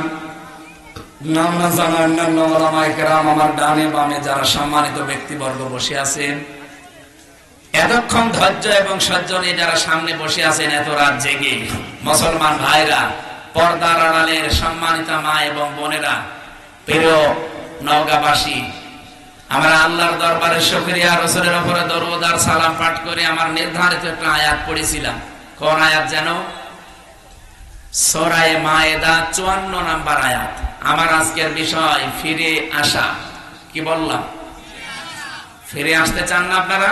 নাম না জানা অন্যান্য ওলামায়ে কেরাম, আমার ডানে বামে যারা সম্মানিত ব্যক্তিবর্গ বসে আছেন, এতক্ষণ ধৈর্য এবং সহ্য নিয়ে যারা সামনে বসে আছেন এত রাত জেগে, মুসলমান ভাইরা, পর্দার আড়ালের সম্মানিত মা এবং বোনেরা, প্রিয় নওগাঁবাসী, আমরা আল্লাহর দরবারে শুকরিয়া, রাসূলের উপরে দরুদ আর সালাম পাঠ করে আমার নির্ধারিত একটা আয়াত পড়েছিলাম। কোন আয়াত যেন? সূরা মায়েদা 54 নম্বর আয়াত। আমার আজকের বিষয় ফিরে আসা। কি বললাম? ফিরে আসতে চান না আপনারা?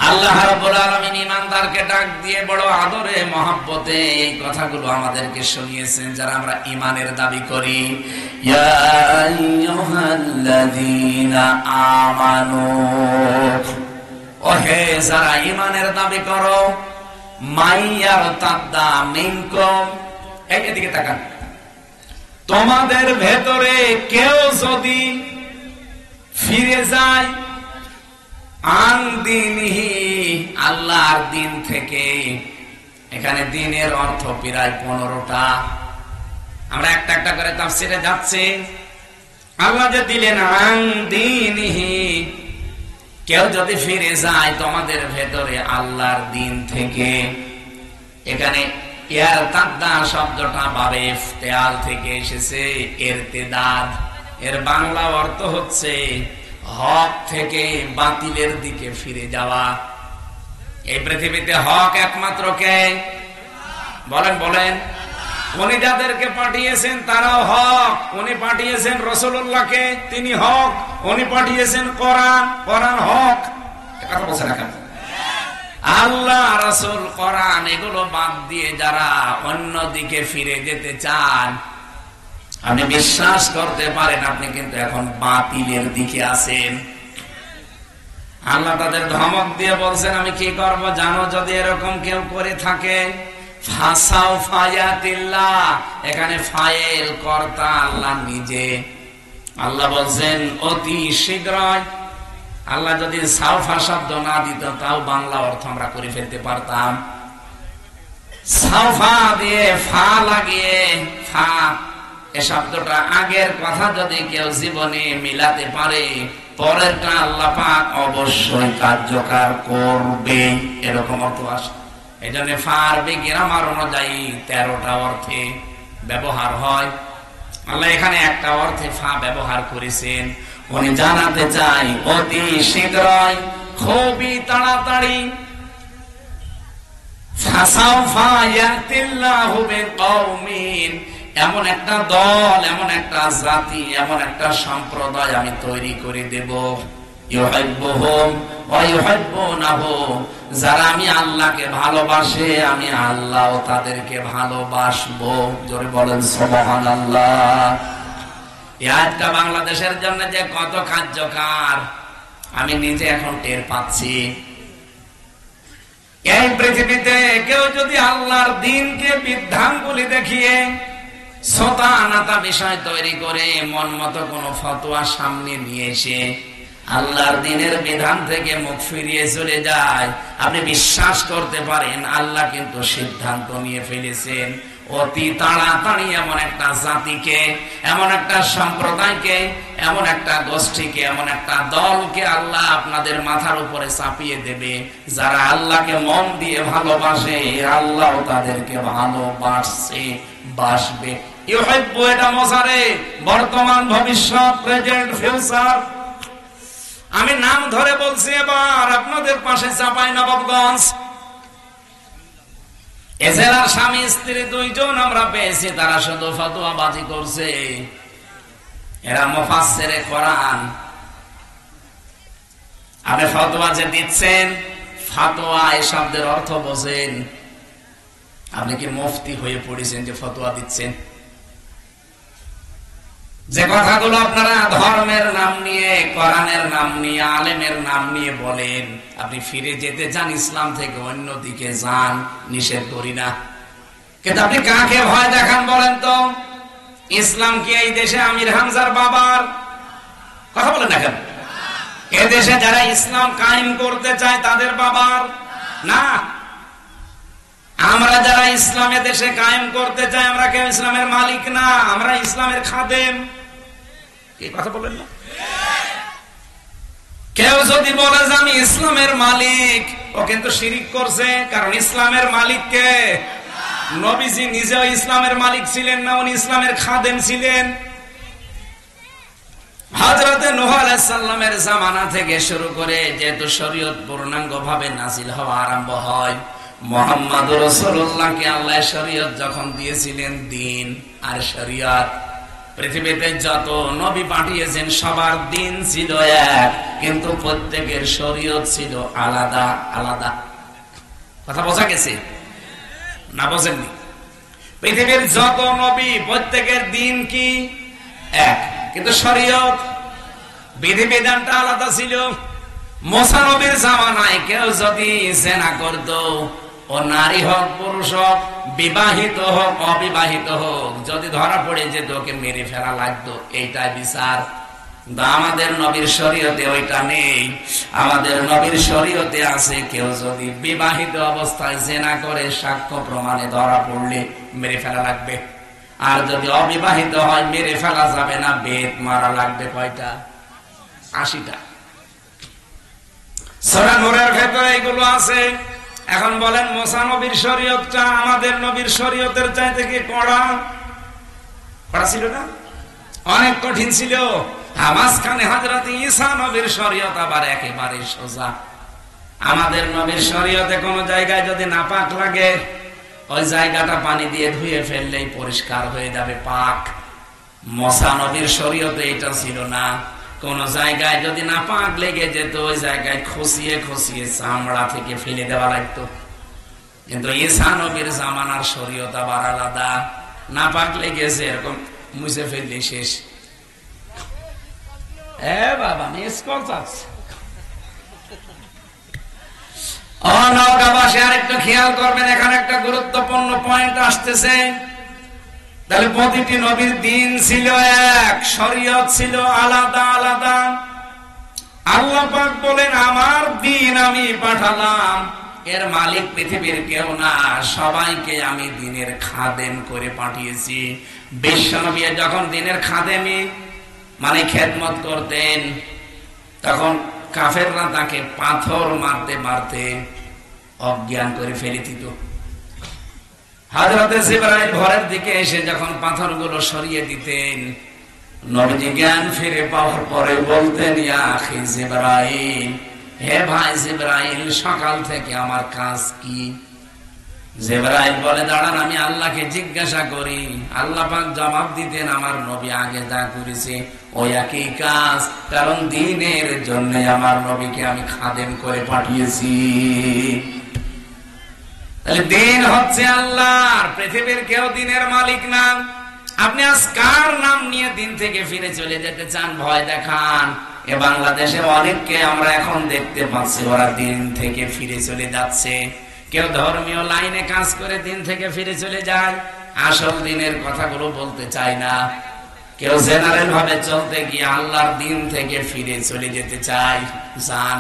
আল্লাহ রাব্বুল আলামিন ঈমানদারকে ডাক দিয়ে বড় আদরে মহব্বতে এই কথাগুলো আমাদেরকে শুনিয়েছেন যারা আমরা ঈমানের দাবি করি। ইয়া আইয়ুহাল্লাযীনা আমানু, ওহে যারা ঈমানের দাবি করো, মাইয়ারতাদ্দা মিনকুম, এদিকে তাকান, তোমাদের ভেতরে কেউ যদি ফিরে যায় আন দীনিহি, আল্লাহর দিন থেকে। এখানে দিনের অর্থ প্রায় 15টা। আমরা একটা একটা করে তাফসীরে যাচ্ছি। আল্লাহ যে দিলেন আন দীনিহি, কেউ যদি ফিরে যায় তোমাদের ভেতরে আল্লাহর দিন থেকে। এখানে ইয়ারতাদ্দা শব্দটা বাবে ইফতিআল থেকে এসেছে, ইরতিদাদ। এর বাংলা অর্থ হচ্ছে হক থেকে বাতিলের দিকে ফিরে যাওয়া। এই পৃথিবীতে হক একমাত্র কে? বলেন বলেন। উনি যাদেরকে পাঠিয়েছেন তারাও হক। উনি পাঠিয়েছেন রাসূলুল্লাহকে, তিনি হক। উনি পাঠিয়েছেন কোরআন, কোরআন হক। কথা বলছে না কেন? আল্লাহ, রাসূল, কোরআন এগুলো বাদ দিয়ে যারা অন্য দিকে ফিরে যেতে চান, আপনি বিশ্বাস করতে পারেন আপনি কিন্তু এখন বাতিলের দিকে আছেন। আল্লাহ তাদের ধমক দিয়ে বলছেন, আমি কি করব জানো? যদি এরকম কেউ করে থাকে, ফাসাউফা ইয়াতিল্লাহ, এখানে ফাইল কর্তা আল্লাহ নিজে। আল্লাহ বলছেন অতি শীঘ্রই। আল্লাহ যদি সাউফা শব্দ না দিত তাও বাংলা অর্থ আমরা করে ফেলতে পারতাম। সাউফা দিয়ে ফা লাগিয়ে, ফা এ শব্দটা আগের কথা যদি কেউ জীবনে মিলাতে পারে, পরেরটা আল্লাহ পাক অবশ্যই কার্যকর করবে, এরকম অর্থ আসে। এই জন্য ফারবি গ্রামার অনুযায়ী 13টা অর্থে ব্যবহার হয়। আল্লাহ এখানে একটা অর্থে ফা ব্যবহার করেছেন। উনি জানাতে চাই অতি শীঘ্রই, খুবই তাড়াতাড়ি। ফাসাউফা ইয়াতিল্লাহু বিকওমিন, এমন একটা দল, এমন একটা জাতি, এমন একটা সম্প্রদায় আমি তৈরি করে দেব, ইউহিব্বুহুম ওয়া ইউহিব্বুনাহু, যারা আমি আল্লাহকে ভালোবাসে, আমি আল্লাহও তাদেরকে ভালোবাসবো। জোরে বলেন সুবহানাল্লাহ। এই আয়াতটা বাংলাদেশের জন্য যে কত কার্যকর আমি নিজে এখন টের পাচ্ছি। এই পৃথিবীতে কেউ যদি আল্লাহর দ্বীনকে বিধানগুলি দেখিয়ে ছোটা নাতা বিষয় তৈরি করে মন মতো কোন ফতোয়া সামনে নিয়ে এসে আল্লাহর দ্বীনের বিধান থেকে মুখ ফিরিয়ে চলে যায়, আপনি বিশ্বাস করতে পারেন আল্লাহ কিন্তু সিদ্ধান্ত নিয়ে ফেলেছেন অতি তাড়াতাড়ি এমন একটা জাতিকে, এমন একটা সম্প্রদায়কে, এমন একটা গোষ্ঠীকে, এমন একটা দলকে আল্লাহ আপনাদের মাথার উপরে চাপিয়ে দেবে, যারা আল্লাহকে মন দিয়ে ভালোবাসে, আল্লাহ তাদেরকে ভালোবাসে, বাসবে। ইউহিব্বু, এটা মজারে, বর্তমান, ভবিষ্যৎ, প্রেজেন্ট, ফিউচার। আমি নাম ধরে বলছি। এবার আপনাদের পাশে চাঁপাইনবাবগঞ্জ, এ জেলার স্বামী স্ত্রী 2 জন আমরা পেয়েছি, তারা শুধু ফতোয়াবাজি করছে। এরা মুফাসসিরে কোরআন। আপনি ফতোয়া যে দিচ্ছেন, ফতোয়া এই শব্দের অর্থ বোঝেন? আপনি কি মুফতি হয়ে পড়েছেন যে ফতোয়া দিচ্ছেন? যে কথাগুলো আপনারা ধর্মের নাম নিয়ে, কোরআনের নাম নিয়ে, আলেমের নাম নিয়ে বলেন, আপনি ফিরে যেতে চান ইসলাম থেকে অন্যদিকে যান, নিষেধ করি না, কিন্তু আপনি কাকে ভয় দেখান বলেন তো? ইসলাম কি এই দেশে আমির হামজার বাবার? কথা বলেন না কেন? এ দেশে যারা ইসলাম কায়েম করতে চায় তাদের বাবার না। আমরা যারা ইসলামের দেশে কায়েম করতে চাই, আমরা কেউ ইসলামের মালিক না, আমরা ইসলামের খাদেম। কি কথা বলেন না? কেউ যদি বলে যে আমি ইসলামের মালিক, ও কিন্তু শিরিক করছে। কারণ ইসলামের মালিক কে? নবীজি নিজেও ইসলামের মালিক ছিলেন না, উনি ইসলামের খাদেম ছিলেন। হযরতে নূহ আলাইহিস সালামের জামানা থেকে শুরু করে যেহেতু শরীয়ত পূর্ণাঙ্গ ভাবে নাযিল হওয়া আরম্ভ হয়, মুহাম্মদুর রাসূলুল্লাহকে আল্লাহ শরীয়ত যখন দিয়েছিলেন, দিন আর শরীয়ত, পৃথিবীতে যত নবী পাঠিয়েছেন সবার দিন ছিল এক, কিন্তু প্রত্যেকের শরীয়ত ছিল আলাদা আলাদা। কথা বোঝা গেছে না? বোঝেননি? পৃথিবীর যত নবী প্রত্যেকের দিন কি এক, কিন্তু শরীয়ত বিধিবিধানটা আলাদা ছিল। মুসা নবীর জামানায় কেউ যদি জিনা করত, ও নারী হোক পুরুষ হোক, বিবাহিত হোক অবিবাহিত হোক, যদি ধরা পড়ে যেত ওকে মেরে ফেলা লাগতো, এইটাই বিচার। আমাদের নবীর শরীয়তে ওইটা নেই। আমাদের নবীর শরীয়তে আছে কেউ যদি বিবাহিত অবস্থায় জিনা করে সাক্ষ্য প্রমাণে ধরা পড়লে মেরে ফেলা লাগবে। আর যদি অবিবাহিত হয় মেরে ফেলা যাবে না, বেত মারা লাগবে। কয়টা? 80টা। সূরা নূরের ভেতরে এগুলো আছে। এখন বলেন, মুসা নবীর শরীয়তটা আমাদের নবীর শরীয়তের চাইতে কি কড়া? কড়া ছিল না? অনেক কঠিন ছিল। মাঝখানে হযরত ঈসা নবীর শরীয়ত আবার একেবারে সোজা। আমাদের নবীর শরীয়তে কোন জায়গায় যদি নাপাক লাগে, ওই জায়গাটা পানি দিয়ে ধুয়ে ফেললেই পরিষ্কার হয়ে যাবে, পাক। মুসা নবীর শরীয়তে এটা ছিল না। কোন জায়গায় যদি নাপাক লেগে যেত, ওই জায়গায় খসিয়ে খসিয়ে চামড়া থেকে ফেলে দেওয়া লাগতো। কিন্তু ঈসা নবীর জামানার শরীয়ত আবার আলাদা। নাপাক লেগেছে এরকম মুছে ফেললে শেষ। বাবা মিস করছে। নওগাঁবাসী আরেকটু খেয়াল করবেন, এখানে একটা গুরুত্বপূর্ণ পয়েন্ট আসতেছে। তাহলে প্রতিটি নবীর দিন ছিল এক, শরীয়ত ছিল আলাদা আলাদা। আল্লাহ পাক বলেন, আমার দিন আমি পাঠালাম, এর মালিক পৃথিবীর কেউ না, সবাইকে আমি দিনের খাদেম করে পাঠিয়েছি। বিশ্বনবী যখন দিনের খাদেমি মানে খেদমত করতেন, তখন কাফেররা তাকে পাথর মারতে মারতে অজ্ঞান করে ফেলে দিত। হযরতে জিবরাইল ঘরের দিকে এসে যখন পাথরগুলো সরিয়ে দিতেন, নবীজি জ্ঞান ফিরে পাওয়ার পরে বলতেন, ইয়া আখি জিবরাইল, হে ভাই জিবরাইল, সকাল থেকে আমার কাজ কি? জিবরাইল বলে, দাঁড়ান আমি আল্লাহকে জিজ্ঞাসা করি। আল্লাহ পাক জবাব দিতেন, আমার নবী আগে যা করেছে ওই একই কাজ, কারণ দ্বীনের জন্য আমার নবীকে আমি খাদেম করে পাঠিয়েছি। তাহলে দিন হচ্ছে আল্লাহর, পৃথিবীর কেউ দিনের মালিক না। আপনি আজ কার নাম নিয়ে দিন থেকে ফিরে চলে যেতে চান? ভয় দেখান। এ বাংলাদেশে অনেককে আমরা এখন দেখতে পাচ্ছি, ওরা দিন থেকে ফিরে চলে যাচ্ছে। কেউ ধর্মীয় লাইনে কাজ করে দিন থেকে ফিরে চলে যায়, আসল দিনের কথাগুলো বলতে চায় না। কেউ জেনারেল ভাবে চলতে গিয়ে আল্লাহর দিন থেকে ফিরে চলে যেতে চায়। জান,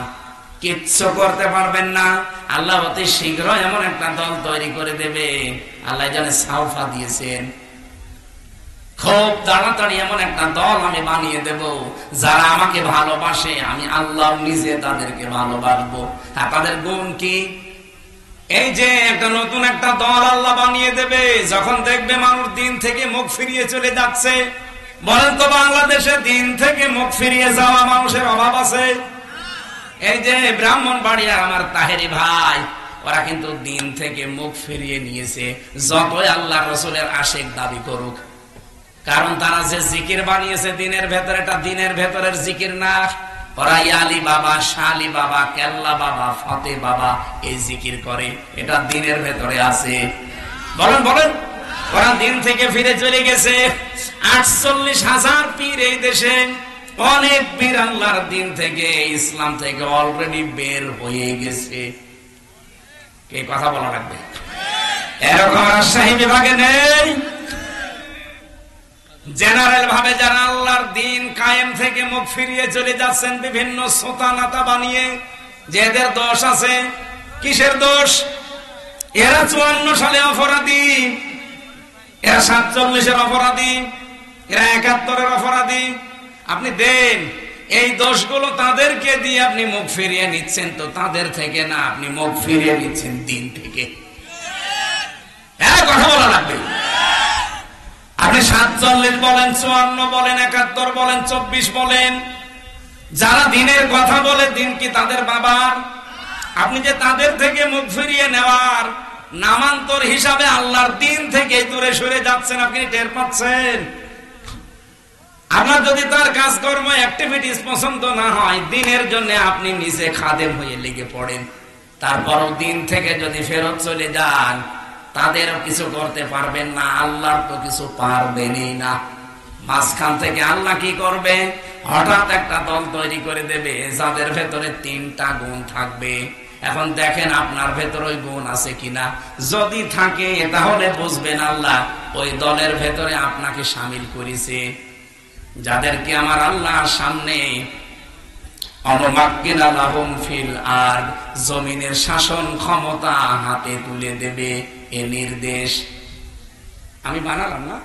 কিচ্ছু করতে পারবেন না। আল্লাহ অতি শীঘ্র এমন একটা দল তৈরি করে দেবে, আল্লাহ জানে সাউফা দিয়েছেন। খুব তাড়াতাড়ি এমন একটা দল আমি বানিয়ে দেব, যারা আমাকে ভালোবাসে, আমি আল্লাহ নিজে তাদেরকে ভালোবাসবো। আর তাদের গুণ কি? এই যে একটা নতুন একটা দল আল্লাহ বানিয়ে দেবে, যখন দেখবে মানুষ দিন থেকে মুখ ফিরিয়ে চলে যাচ্ছে। বলেন তো, বাংলাদেশে দিন থেকে মুখ ফিরিয়ে যাওয়া মানুষের অভাব আছে? এই যে ব্রাহ্মণবাড়িয়া আমার তাহেরি ভাই, ওরা কিন্তু দিন থেকে মুখ ফিরিয়ে নিয়েছে, যতই আল্লাহ রাসূলের আশিক দাবি করুক। কারণ তারা যে জিকির বানিয়েছে দিনের ভেতরে, এটা দিনের ভেতরের জিকির না। ওরা ইয়ালি বাবা, শালি বাবা, কেল্লা বাবা, ফতে বাবা এই জিকির করে, এটা দিনের ভেতরে আছে। বলেন বলেন, ওরা দিন থেকে ফিরে চলে গেছে। 48,000 পীর এই দেশে, অনেক পীর আল্লাহর দিন থেকে, ইসলাম থেকে অলরেডি বের হয়ে গেছে। কে কথা বলা লাগবে? এরকম রাজশাহী বিভাগে নেই। জেনারেল ভাবে যারা আল্লাহর দিন কায়েম থেকে মুখ ফিরিয়ে চলে যাচ্ছেন বিভিন্ন সোতা নাতা বানিয়ে, যে এদের দোষ আছে। কিসের দোষ? এরা 54 সালে অপরাধী, এরা 47-এর অপরাধী, এরা 71-এর অপরাধী। আপনি দেন এই দোষগুলো তাদেরকে দিয়ে আপনি মুখ ফিরিয়ে নিচ্ছেন, তো তাদের থেকে না, আপনি মুখ ফিরিয়ে নিচ্ছেন দিন থেকে। কথা বলা লাগবে। আপনি 47 বলেন, 54 বলেন, 71 বলেন, 24 বলেন, যারা দিনের কথা বলে দিন কি তাদের বাবার? আপনি যে তাদের থেকে মুখ ফিরিয়ে নেওয়ার নামান্তর হিসাবে আল্লাহর দিন থেকে দূরে সরে যাচ্ছেন, আপনি টের পাচ্ছেন? আপনার যদি তার কাজকর্ম অ্যাক্টিভিটিস পছন্দ না হয়, দিনের জন্য আপনি নিজে খাদেম হয়ে লেগে পড়েন, তারপরও দিন থেকে যদি ফেরত চলে যান, তাদেরও কিছু করতে পারবেন না, আল্লাহর তো কিছু পারবেনই না। মাঝখান থেকে আল্লাহ কি করবে? হঠাৎ একটা দল তৈরি করে দেবে যাদের ভেতরে 3টা গুণ থাকবে। এখন দেখেন আপনার ভেতরে ওই গুণ আছে কিনা। যদি থাকে তাহলে বুঝবেন আল্লাহ ওই দলের ভেতরে আপনাকে শামিল করেছে, যাদেরকে আমার আল্লাহ সামনে অনুমাক্কিনা লাহুম ফিল আরদ, জমিনের শাসন ক্ষমতা হাতে তুলে দেবে। এ নির্দেশ আমি বানালাম না,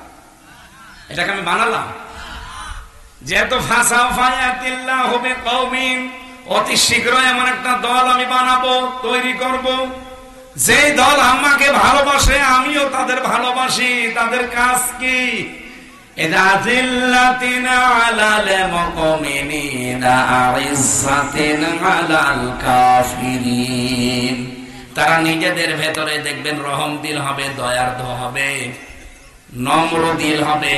এটাকে আমি বানালাম। যেহেতু ফাসাফায়াতিল্লাহু বিকওমিন, অতি শীঘ্র এমন একটা দল আমি বানাবো, তৈরি করব, যে দল আমাকে ভালোবাসে, আমিও তাদের ভালোবাসি। তাদের কাজ কি? ইযাতিল্লাতিনা আলাল মুমিনিনা আইজ্জাতিন আলাল কাফিরিন। তারা নিজেদের ভেতরে দেখবেন রহম দিল হবে, দয়ার্দ হবে, নম্র দিল হবে,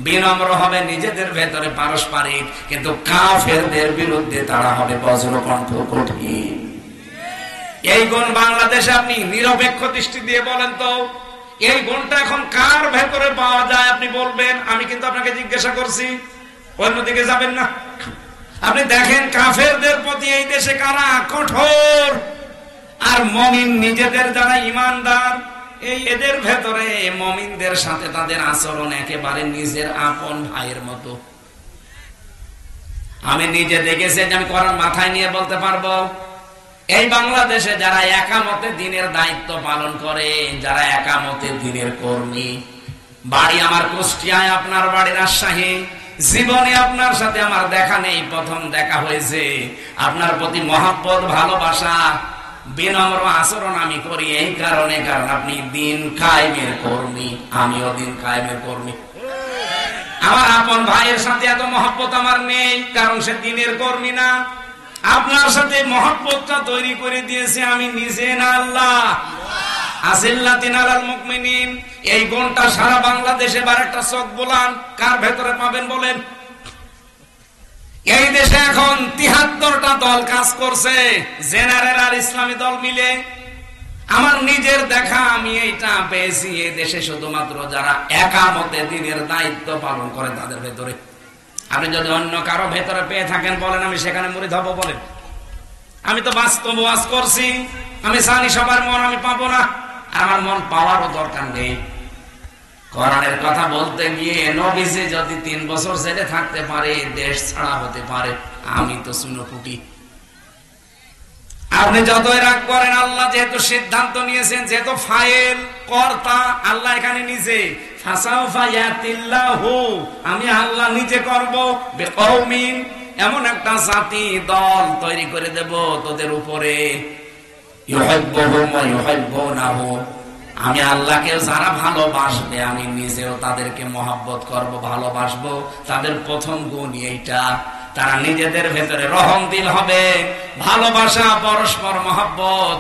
বিনম্র হবে নিজেদের ভেতরে পারস্পরিক, কিন্তু কাফেরদের বিরুদ্ধে তারা হবে বজ্রকণ্ঠ কঠিন। এই গুণ বাংলাদেশে আপনি নিরপেক্ষ দৃষ্টি দিয়ে বলেন তো, এই গুণটা এখন কার ভেতরে পাওয়া যায়? আপনি বলবেন, আমি কিন্তু আপনাকে জিজ্ঞাসা করছি, অন্যদিকে যাবেন না। আপনি দেখেন কাফেরদের প্রতি এই দেশে কারা কঠোর, আর মুমিন নিজেদের যারা ইমানদার, এই এদের ভেতরে মুমিনদের সাথে তাদের আচরণ একেবারে নিজের আপন ভাইয়ের মতো। আমি নিজে দেখেছি, আমি কোরআন মাথায় নিয়ে বলতে পারবো, এই বাংলাদেশে যারা একামতে দিনের দায়িত্ব পালন করে, যারা একামতে দিনের কর্মী, বাড়ি আমার কুষ্টিয়ায়, আপনার বাড়ি রাজশাহী, জীবনে আপনার সাথে আমার দেখা নেই, প্রথম দেখা হয়েছে। আপনার প্রতি মহব্বত, ভালোবাসা, বিনম্র আচরণ আমি করি এই কারণে, কারণ আপনি দিন কায়েমের কর্মী, আমিও দিন কায়েমের কর্মী। আমার আপন ভাইয়ের সাথে এত মহব্বত আমার নেই, কারণ সে দিনের কর্মী না। আপনার সাথে মহব্বতটা তৈরি করে দিয়েছে আমি নিজে না, আল্লাহ। আজিল্লাতিন আলাল মুমিনিন, এই গুণটা সারা বাংলাদেশে বার একটা চোখ বোলান কার ভেতরে পাবেন বলেন? এই দেশে এখন 73টা দল কাজ করছে, জেনারেল আর ইসলামী দল মিলে। আমার নিজের দেখা আমি এইটা পেয়েছি, এই দেশে শুধুমাত্র যারা একামতে দিনের দায়িত্ব পালন করে তাদের ভেতরে। আপনি যদি অন্য কারো ভেতরে পেয়ে থাকেন বলেন, আমি সেখানে মুরিদ হব বলেন। আমি তো বাস্তব ওয়াজ করছি, আমি জানি সবার মন আমি পাবো না, আমার মন পাওয়ারও দরকার নেই। কোরআনের কথা বলতে গিয়ে নবীজি যদি 3 বছর জেলে থাকতে পারে, দেশ ছাড়া হতে পারে, আমি তো চুনোপুটি। আপনি যতই রাগ করেন, আল্লাহ যেহেতু সিদ্ধান্ত নিয়েছেন, যেহেতু ফাইল কর্তা আল্লাহ এখানে নিজে, ফাসাফায়াতিল্লাহু, আমি আল্লাহ নিজে করব বিকওমিন, এমন একটা জাতি দল তৈরি করে দেব তোদের উপরে, ইউহিব্বুহুম ওয়া ইউহিব্বুনাহু, আমি আল্লাহকে যারা ভালোবাসবে আমি নিজেও তাদেরকে মহব্বত করব, ভালোবাসবো। তাদের প্রথম গুণ এইটা, তারা নিজেদের ভেতরে রহম দিল হবে, ভালোবাসা, পরস্পর মহব্বত,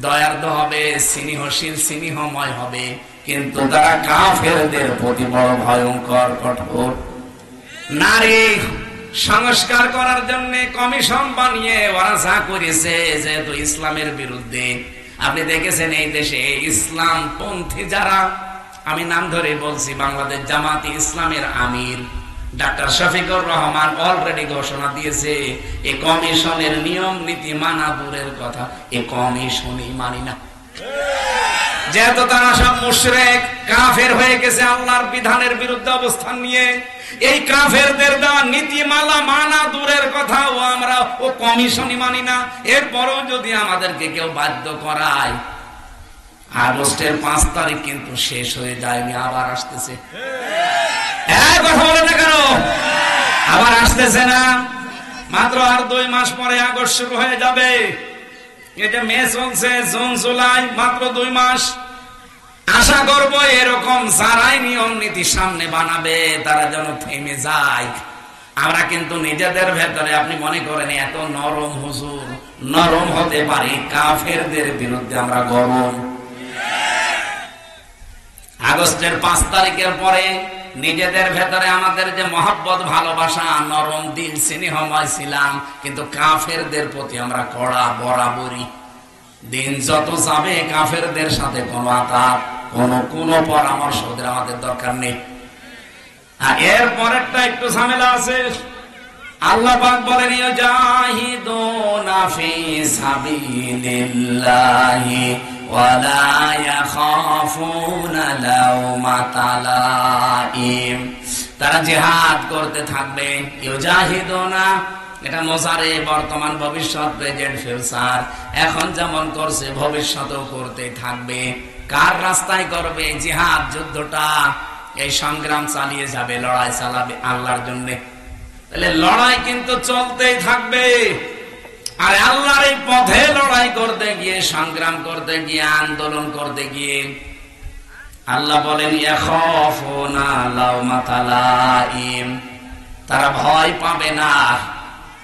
দয়ার্দ হবে, স্নেহশীল, স্নেহময় হবে। কিন্তু তারা কাফেরদের প্রতি বড় ভয়ঙ্কর, কঠোর। নারী সংস্কার করার জন্য কমিশন বানিয়ে ওরা যা করেছে, যেহেতু ইসলামের বিরুদ্ধে। আপনি দেখেছেন এই দেশে ইসলাম পন্থী যারা, আমি নাম ধরে বলছি, বাংলাদেশ জামাতে ইসলামের আমির ডাক্তার শফিকুর রহমান অলরেডি ঘোষণা দিয়েছে, এই কমিশনের নিয়ম নীতি মানা দূরের কথা, এই কমিশনই মানি না। যেহেতু তারা সব মুশরিক, কাফের হয়ে গেছে, আল্লাহর বিধানের বিরুদ্ধে অবস্থান নিয়ে, এই কাফেরদের দেওয়া নীতিমালা মানা দূরের কথা, আমরা ও কমিশনই মানি না। এরপরও যদি আমাদেরকে কেউ বাধ্য করায়, আগস্টের 5 তারিখ কিন্তু শেষ হয়ে যায়নি, আবার আসতেছে। কথা বলে না কেন? আবার আসতেছে না? মাত্র আর 2 মাস পরে আগস্ট শুরু হয়ে যাবে। এটা মে চলছে, জুন জুলাই, মাত্র 2 মাস। আশা করবো এরকম যারাই নিয়ম নীতি সামনে বানাবে তারা যেন থেমে যায়। আমরা কিন্তু নিজেদের ভেতরে, আপনি মনে করেন এত নরম হুজুর, নরম হতে পারি, কাফেরদের বিরুদ্ধে আমরা গরম। আগস্টের 5 তারিখের পরে নিজেদের ভেতরে আমাদের যে মহব্বত, ভালোবাসা, নরম দিল, স্নেহময় ছিলাম, কিন্তু কাফেরদের প্রতি আমরা কড়া বরাবরই। দিন যত যাবে কাফেরদের সাথে কোনো আতাপ, কোনো পরামর্শ ওদের আমাদের দরকার নেই। আর এর পরেরটা একটু ঝামেলা আছে। আল্লাহ পাক বলেন ইউজাহিদুনা ফি সাবিলিল্লাহি ওয়ালা ইয়াখাফুনা লাওমাতা লাইম। তারা জিহাদ করতে থাকবে। ইউজাহিদুনা এটা মোজারে, বর্তমান, ভবিষ্যৎ, প্রেজেন্ট, ফিউচার। এখন যেমন করছে ভবিষ্যতেও করতে থাকবে। কার রাস্তায় করবে? জিহাদ, যুদ্ধটা, এই সংগ্রাম চালিয়ে যাবে, লড়াই চালাবে আল্লাহর জন্য। তাহলে লড়াই কিন্তু চলতেই থাকবে। আর আল্লাহর এই পথে লড়াই করতে গিয়ে, সংগ্রাম করতে গিয়ে, আন্দোলন করতে গিয়ে আল্লাহ বলেন ইয়াখাফুনা লাওমাতা লাইম। তারা ভয় পাবে না।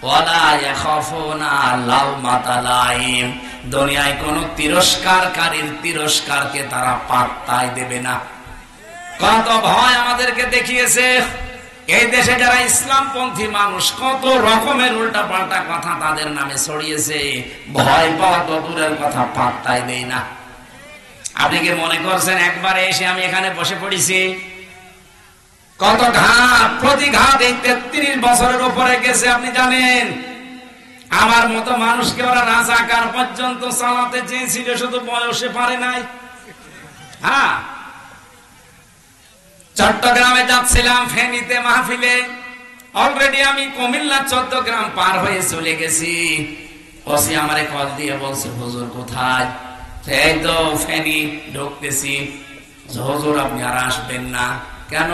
ওয়ালা ইয়াখাফুনা লাওমাতা লাইম। দুনিয়ায় কোন তিরস্কারকারীর তিরস্কারকে তারা পাত্তাই দেবে না। কত ভয় আমাদেরকে দেখিয়েছে এই দেশে যারা ইসলামপন্থী মানুষ, কত রকমের উল্টা পাল্টা কথা তাদের নামে ছড়িয়েছে। ভয় পাওয়া তো দূরের কথা, পাত্তাই দেই না। আপনি কি মনে করছেন একবারে এসে আমি এখানে বসে পড়েছি? কত ঘাত প্রতিঘাত এই 33 বছরের উপরে গেছে আপনি জানেন। আমার মতো মানুষকে ওরা রাজাকার পর্যন্ত চালাতে চেয়েছিল, শুধু বয়সে পারে নাই। হ্যাঁ, চট্টগ্রামে যাচ্ছিলাম ফেনীতে মাহফিলে, অলরেডি আমি কুমিল্লা 14 গ্রাম পার হয়ে চলে গেছি। ওসি আমারে কল দিয়ে বলছে হুজুর কোথায়? এই তো ফেনী ঢুকতেছি। হুজুর আপনি আর আসবেন না কেন?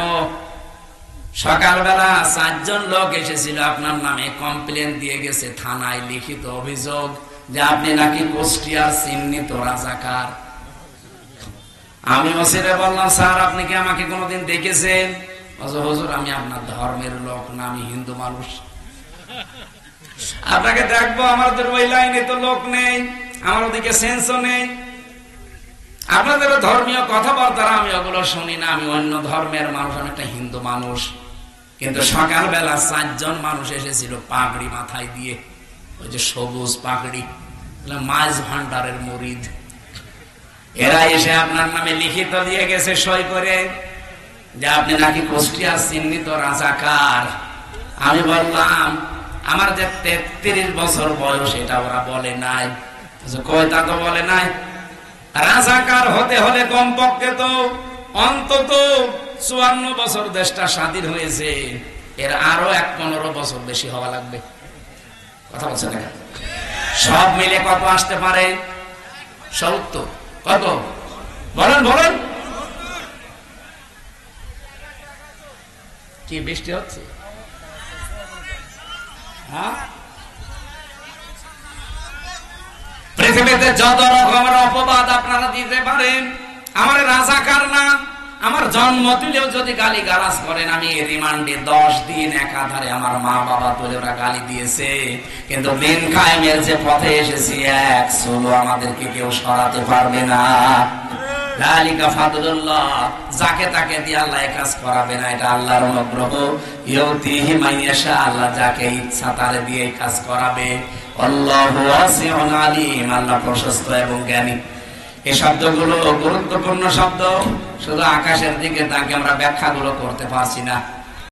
সকালবেলা 4 জন লোক এসেছিল, আপনার নামে কমপ্লেন দিয়ে গেছে থানায়, লিখিত অভিযোগ যে আপনি নাকি কুষ্টিয়ার চিহ্নিত রাজাকার। আমি ওসিরে বললাম স্যার আপনি কি আমাকে কোনোদিন দেখেছেন? হুজুর আমি আপনার ধর্মের লোক না, আমি হিন্দু মানুষ। আপনাকে দেখবো, আমাদের ওই লাইনে তো লোক নেই, আমার ওদিকে সেন্সও নেই। আপনাদের ধর্মীয় কথাবার্তা আমি ওগুলো শুনি না, আমি অন্য ধর্মের মানুষ, আমি একটা হিন্দু মানুষ। কিন্তু সকালবেলা 4 জন মানুষ এসেছিল পাগড়ি মাথায় দিয়ে, ওই যে সবুজ পাগড়ি, মাছ ভান্ডারের মুরিদ। এরা এসে আপনার নামে লিখিত দিয়ে গেছে সই করে যে আপনি নাকি কুষ্টিয়ার চিহ্নিত রাজাকার। আমি বললাম আমার যে 33 বছর বয়স এটা ওরা বলে নাই। কয়টা তো বলে নাই। রাজাকার হতে হলে কমপক্ষে তো অন্তত 54 বছর দেশটা স্বাধীন হয়েছে, এর আরো 15 বছর বেশি হওয়া লাগবে। কথা বলছে না? সব মিলে কত আসতে পারে? 70। কত বলেন বলেন? কি বৃষ্টি হচ্ছে? হ্যাঁ, পৃথিবীতে যত রকমের অপবাদ আপনারা দিতে পারেন, আমার রাজাকার না, আমার জন্ম তুলেও যদি গালি গালাজ করেন, আমি রিমান্ডে 10 দিন একাধারে আমার মা বাবা তুলে ওরা গালি দিয়েছে, কিন্তু দিন কায়েমের যে পথে এসেছি এক চুলো আমাদেরকে কেউ সরাতে পারবে না। যালিকা ফাদলুল্লাহ, যাকে তাকে দিয়ে আল্লাহ কাজ করাবে না, এটা আল্লাহর অনুগ্রহ। ইউতিহি মাইয়াশা, আল্লাহ যাকে ইচ্ছা তারে দিয়ে কাজ করাবে। আল্লাহু ওয়াসিউন আলিম, আল্লাহ প্রশস্ত এবং জ্ঞানী। এই শব্দগুলো গুরুত্বপূর্ণ শব্দ, শুধু আকাশের দিকে তাকে আমরা ব্যাখ্যাগুলো করতে পারছি না।